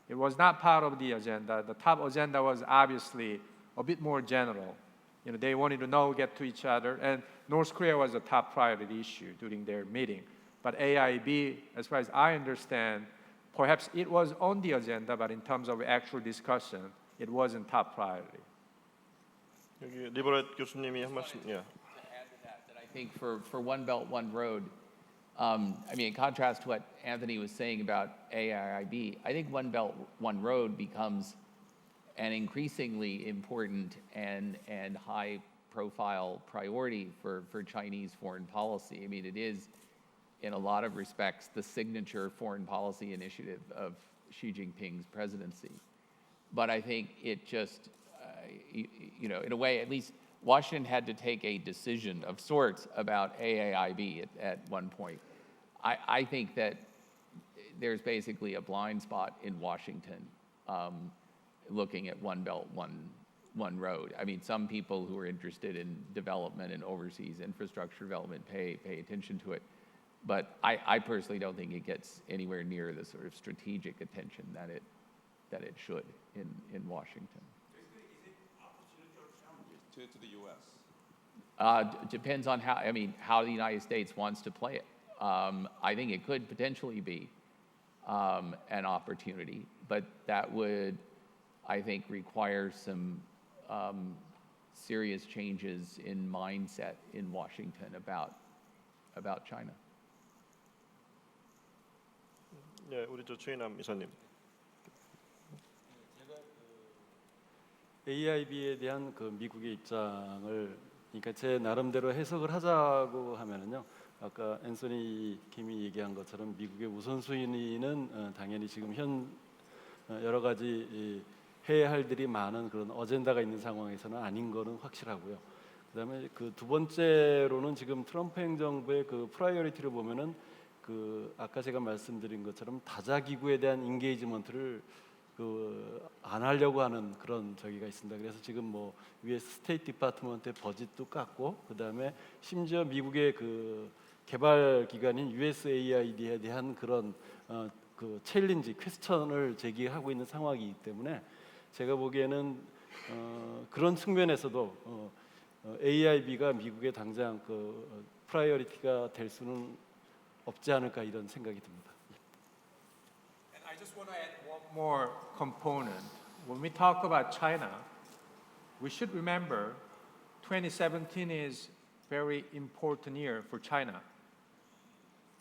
It was not part of the agenda. The top agenda was obviously a bit more general. You know, they wanted to get to each other, and North Korea was a top priority issue during their meeting. But AIB, as far as I understand, perhaps it was on the agenda, but in terms of actual discussion, it wasn't top priority. 여기 리버렛 교수님이 한 말씀. 예. To add to that, I think for One Belt, One Road, I mean, in contrast to what Anthony was saying about AIIB, I think One Belt, One Road becomes an increasingly important and high-profile priority for Chinese foreign policy. I mean, it is, in a lot of respects, the signature foreign policy initiative of Xi Jinping's presidency. But I think it just, you know, in a way, at least Washington had to take a decision of sorts about AIIB at one point. I think that there's basically a blind spot in Washington looking at One Belt, One Road. I mean, some people who are interested in development and overseas infrastructure development pay attention to it. But I personally don't think it gets anywhere near the sort of strategic attention that it should in Washington. To the U.S. Depends on how the United States wants to play it. I think it could potentially be an opportunity, but that would, I think, require some serious changes in mindset in Washington about China. 예, 우리 저 최인남 이사님. AIB에 대한 그 미국의 입장을 그러니까 제 나름대로 해석을 하자고 하면은요. 아까 앤서니 김이 얘기한 것처럼 미국의 우선순위는 당연히 지금 현 여러 가지 해야 할 일이 많은 그런 어젠다가 있는 상황에서는 아닌 거는 확실하고요. 그다음에 그 두 번째로는 지금 트럼프 행정부의 그 프라이어리티를 보면은 그 아까 제가 말씀드린 것처럼 다자 기구에 대한 인게이지먼트를 안 하려고 하는 그런 저기가 있습니다. 그래서 지금 뭐 US 스테이트 디파트먼트의 버짓도 깎고 그다음에 심지어 미국의 그 개발 기관인 USAID에 대한 그런 그 챌린지, 퀘스천을 제기하고 있는 상황이기 때문에 제가 보기에는 그런 측면에서도 AIB가 미국의 당장 그 프라이어리티가 될 수는 없지 않을까 이런 생각이 듭니다. And I just want to add one more component. When we talk about China, we should remember 2017 is very important year for China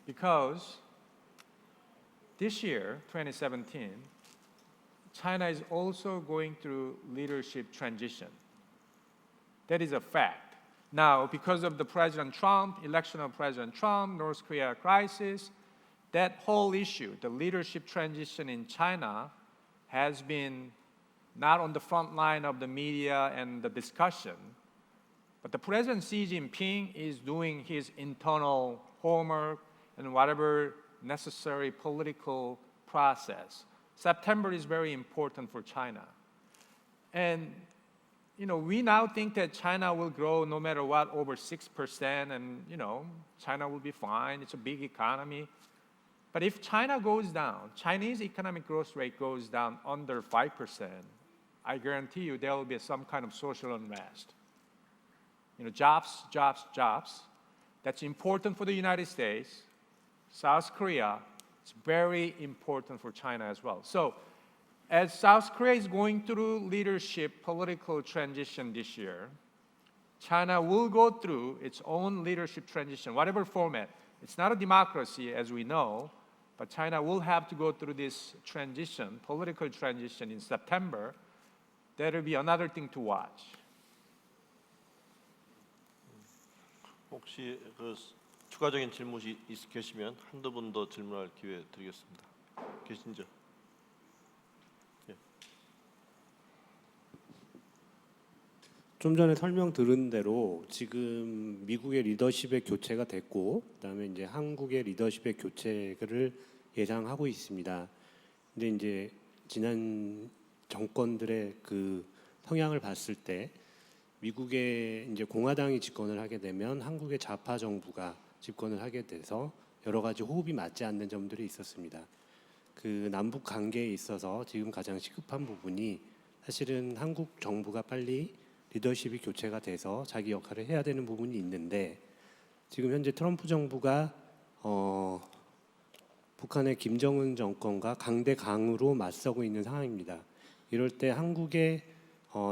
because this year, 2017, China is also going through leadership transition. That is a fact. Now, because of the President Trump, election of President Trump, North Korea crisis, that whole issue, the leadership transition in China, has been not on the front line of the media and the discussion, but the President Xi Jinping is doing his internal homework and whatever necessary political process. September is very important for China. And you know, we now think that China will grow no matter what over 6% and you know, China will be fine, it's a big economy. But if China goes down, Chinese economic growth rate goes down under 5%, I guarantee you there will be some kind of social unrest. You know, jobs. That's important for the United States, South Korea. It's very important for China as well. So, as South Korea is going through leadership political transition this year, China will go through its own leadership transition, whatever format. It's not a democracy, as we know, but China will have to go through this transition, political transition in September. that'll be another thing to watch. 혹시 그 추가적인 질문이 계시면 한두 분 더 질문할 기회 드리겠습니다. 계신죠? 좀 전에 설명 들은 대로 지금 미국의 리더십의 교체가 됐고 그다음에 이제 한국의 리더십의 교체를 예상하고 있습니다. 근데 이제 지난 정권들의 그 성향을 봤을 때 미국의 이제 공화당이 집권을 하게 되면 한국의 좌파 정부가 집권을 하게 돼서 여러 가지 호흡이 맞지 않는 점들이 있었습니다. 그 남북 관계에 있어서 지금 가장 시급한 부분이 사실은 한국 정부가 빨리 리더십이 교체가 돼서 자기 역할을 해야 되는 부분이 있는데 지금 현재 트럼프 정부가 북한의 김정은 정권과 강대강으로 맞서고 있는 상황입니다. 이럴 때 한국의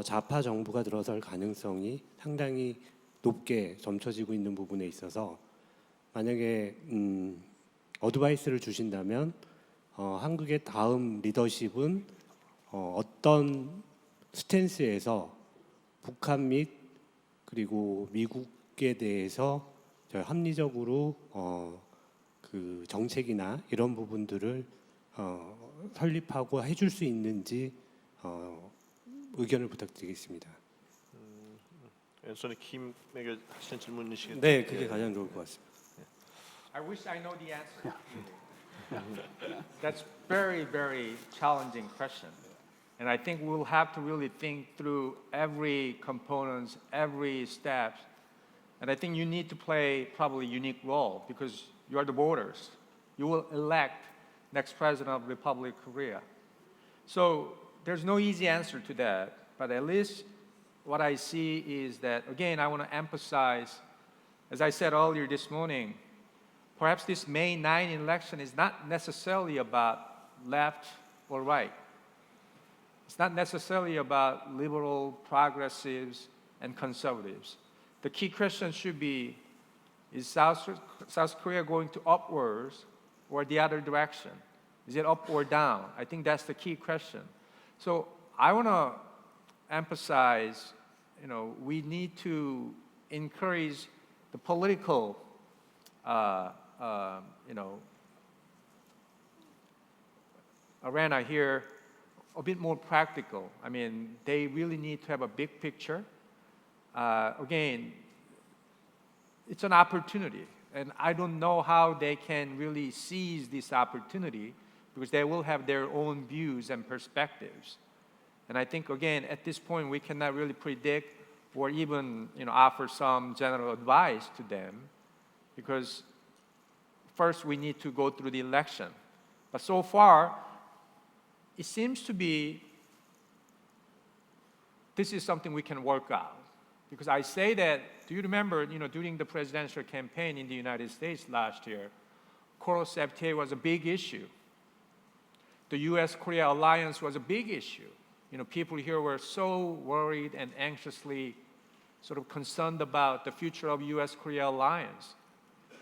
좌파 정부가 들어설 가능성이 상당히 높게 점쳐지고 있는 부분에 있어서 만약에 어드바이스를 주신다면 한국의 다음 리더십은 어떤 스탠스에서 북한 및 그리고 미국에 대해서 합리적으로 그 정책이나 이런 부분들을 설립하고 해줄 수 있는지 의견을 부탁드리겠습니다. 앤서니 킴에게 하시는 질문이시겠죠? 네, 그게 가장 좋을 것 같습니다. I wish I know the answer. That's very, very challenging question. And I think we'll have to really think through every components, every step. And I think you need to play probably a unique role because you are the voters. You will elect next president of the Republic of Korea. So there's no easy answer to that. But at least what I see is that, again, I want to emphasize, as I said earlier this morning, perhaps this May 9 election is not necessarily about left or right. It's not necessarily about liberal, progressives, and conservatives. The key question should be, is South Korea going to upwards or the other direction? Is it up or down? I think that's the key question. So I want to emphasize, we need to encourage the political, arena here a bit more practical. I mean, they really need to have a big picture. Again, it's an opportunity, and I don't know how they can really seize this opportunity because they will have their own views and perspectives. And I think, again, at this point, we cannot really predict or even offer some general advice to them because first we need to go through the election. But so far, it seems to be this is something we can work out. Because I say that, do you remember, during the presidential campaign in the United States last year, COROS-FTA was a big issue. The U.S.-Korea alliance was a big issue. People here were so worried and anxiously sort of concerned about the future of U.S.-Korea alliance.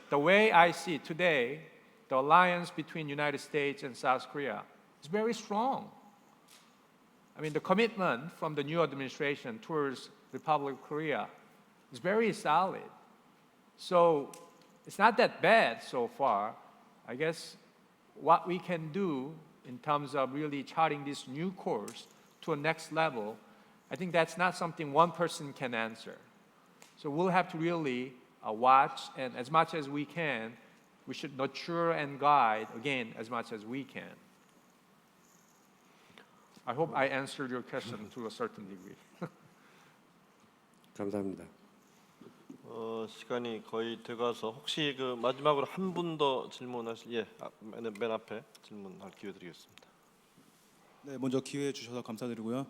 The way I see it today, the alliance between United States and South Korea is very strong. I mean, the commitment from the new administration towards the Republic of Korea is very solid. So it's not that bad so far. I guess what we can do in terms of really charting this new course to a next level, I think that's not something one person can answer. So we'll have to really watch, and as much as we can, we should nurture and guide, again, as much as we can. I hope I answered your question to a certain degree. 감사합니다. 시간이 거의 돼가서 혹시 그 마지막으로 한 분 더 질문하실 맨 앞에 질문할 기회 드리겠습니다. 네, 먼저 기회 주셔서 감사드리고요.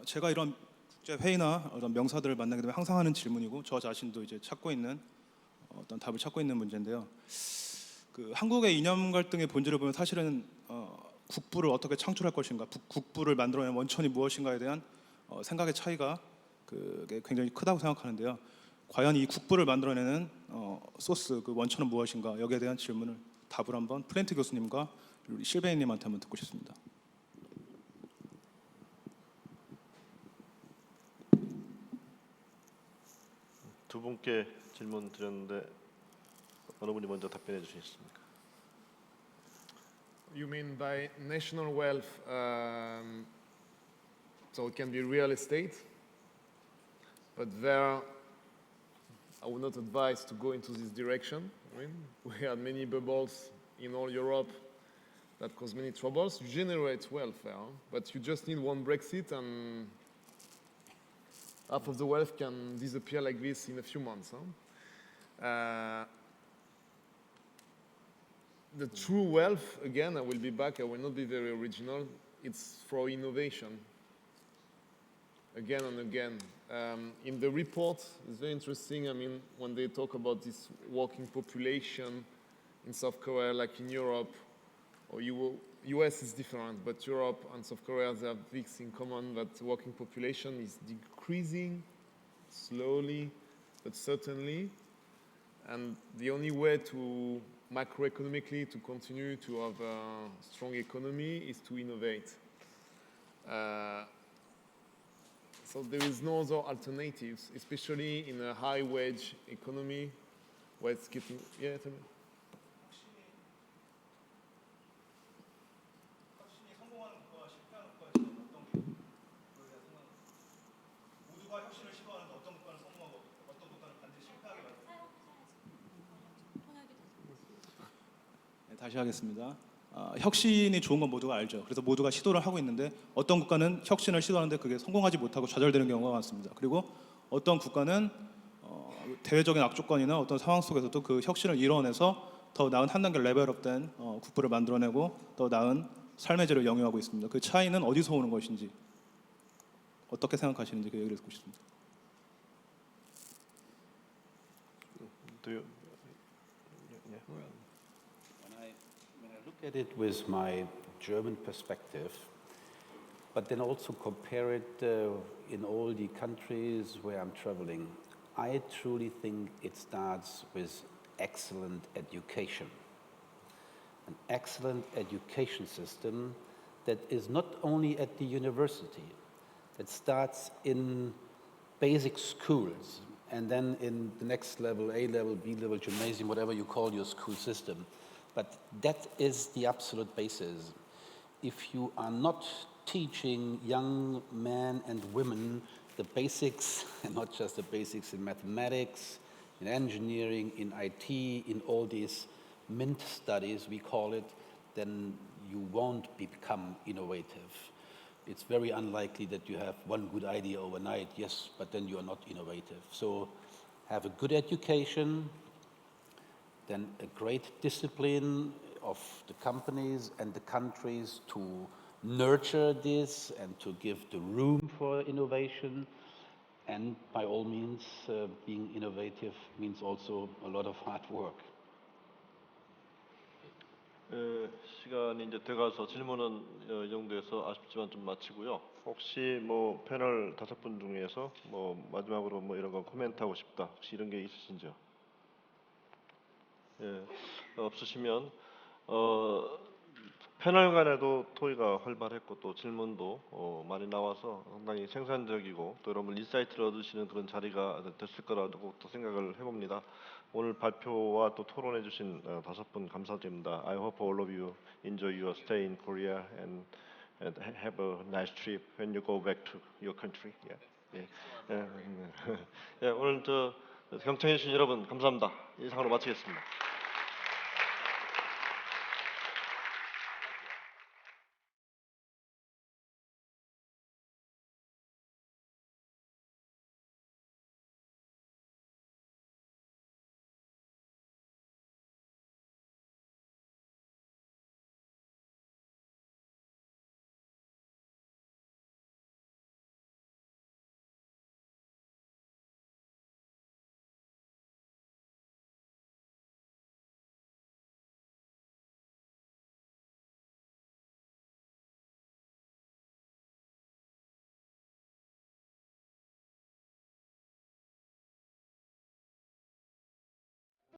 제가 이런 국제 회의나 이런 명사들을 만나게 되면 항상 하는 질문이고 저 자신도 이제 찾고 있는 어떤 답을 찾고 있는 문제인데요. 그 한국의 이념 갈등의 본질을 보면 사실은 국부를 어떻게 창출할 것인가, 국부를 만들어내는 원천이 무엇인가에 대한 생각의 차이가 그게 굉장히 크다고 생각하는데요. 과연 이 국부를 만들어내는 소스, 그 원천은 무엇인가, 여기에 대한 질문을 답을 한번 플랜트 교수님과 우리 실베이님한테 한번 듣고 싶습니다. 두 분께 질문 드렸는데 어느 분이 먼저 답변해 주시겠습니까? You mean by national wealth, so it can be real estate, but there I would not advise to go into this direction. I mean, we had many bubbles in all Europe that cause many troubles. You generate welfare, but you just need one Brexit and half of the wealth can disappear like this in a few months. The true wealth, again, I will be back, I will not be very original, it's for innovation. Again and again. In the report, it's very interesting, I mean, when they talk about this working population in South Korea, like in Europe, or US is different, but Europe and South Korea, they have this in common, that the working population is decreasing slowly, but certainly. And the only way to macroeconomically to continue to have a strong economy is to innovate. So there is no other alternatives, especially in a high-wage economy where it's getting. Yeah, tell me. 네, 다시 하겠습니다. 혁신이 좋은 건 모두가 알죠. 그래서 모두가 시도를 하고 있는데 어떤 국가는 혁신을 시도하는데 그게 성공하지 못하고 좌절되는 경우가 많습니다. 그리고 어떤 국가는 대외적인 악조건이나 어떤 상황 속에서도 그 혁신을 이뤄내서 더 나은 한 단계 레벨업된 국부를 만들어내고 더 나은 삶의 질을 영위하고 있습니다. 그 차이는 어디서 오는 것인지 어떻게 생각하시는지 그 얘기를 듣고 싶습니다. Do you, When I look at it with my German perspective, but then also compare it in all the countries where I'm traveling, I truly think it starts with excellent education. An excellent education system that is not only at the university, that starts in basic schools, and then in the next level, A level, B level, gymnasium, whatever you call your school system. But that is the absolute basis. If you are not teaching young men and women the basics, and not just the basics in mathematics, in engineering, in IT, in all these MINT studies, we call it, then you won't become innovative. It's very unlikely that you have one good idea overnight, yes, but then you are not innovative. So have a good education, then a great discipline of the companies and the countries to nurture this and to give the room for innovation. And by all means, being innovative means also a lot of hard work. 시간이 이제 돼가서 질문은 이 정도에서 아쉽지만 좀 마치고요. 혹시 뭐 패널 5분 중에서 뭐 마지막으로 뭐 이런 거 코멘트하고 싶다. 혹시 이런 게 있으신지요? 예, 없으시면 패널 간에도 토의가 활발했고 또 질문도 많이 나와서 상당히 생산적이고 또 여러분 인사이트를 얻으시는 그런 자리가 됐을 거라고 또 생각을 해봅니다. 오늘 발표와 또 토론해 주신 5분 감사드립니다. I hope all of you enjoy your stay in Korea and have a nice trip when you go back to your country. 예, 오늘 경청해 주신 여러분 감사합니다. 이상으로 마치겠습니다.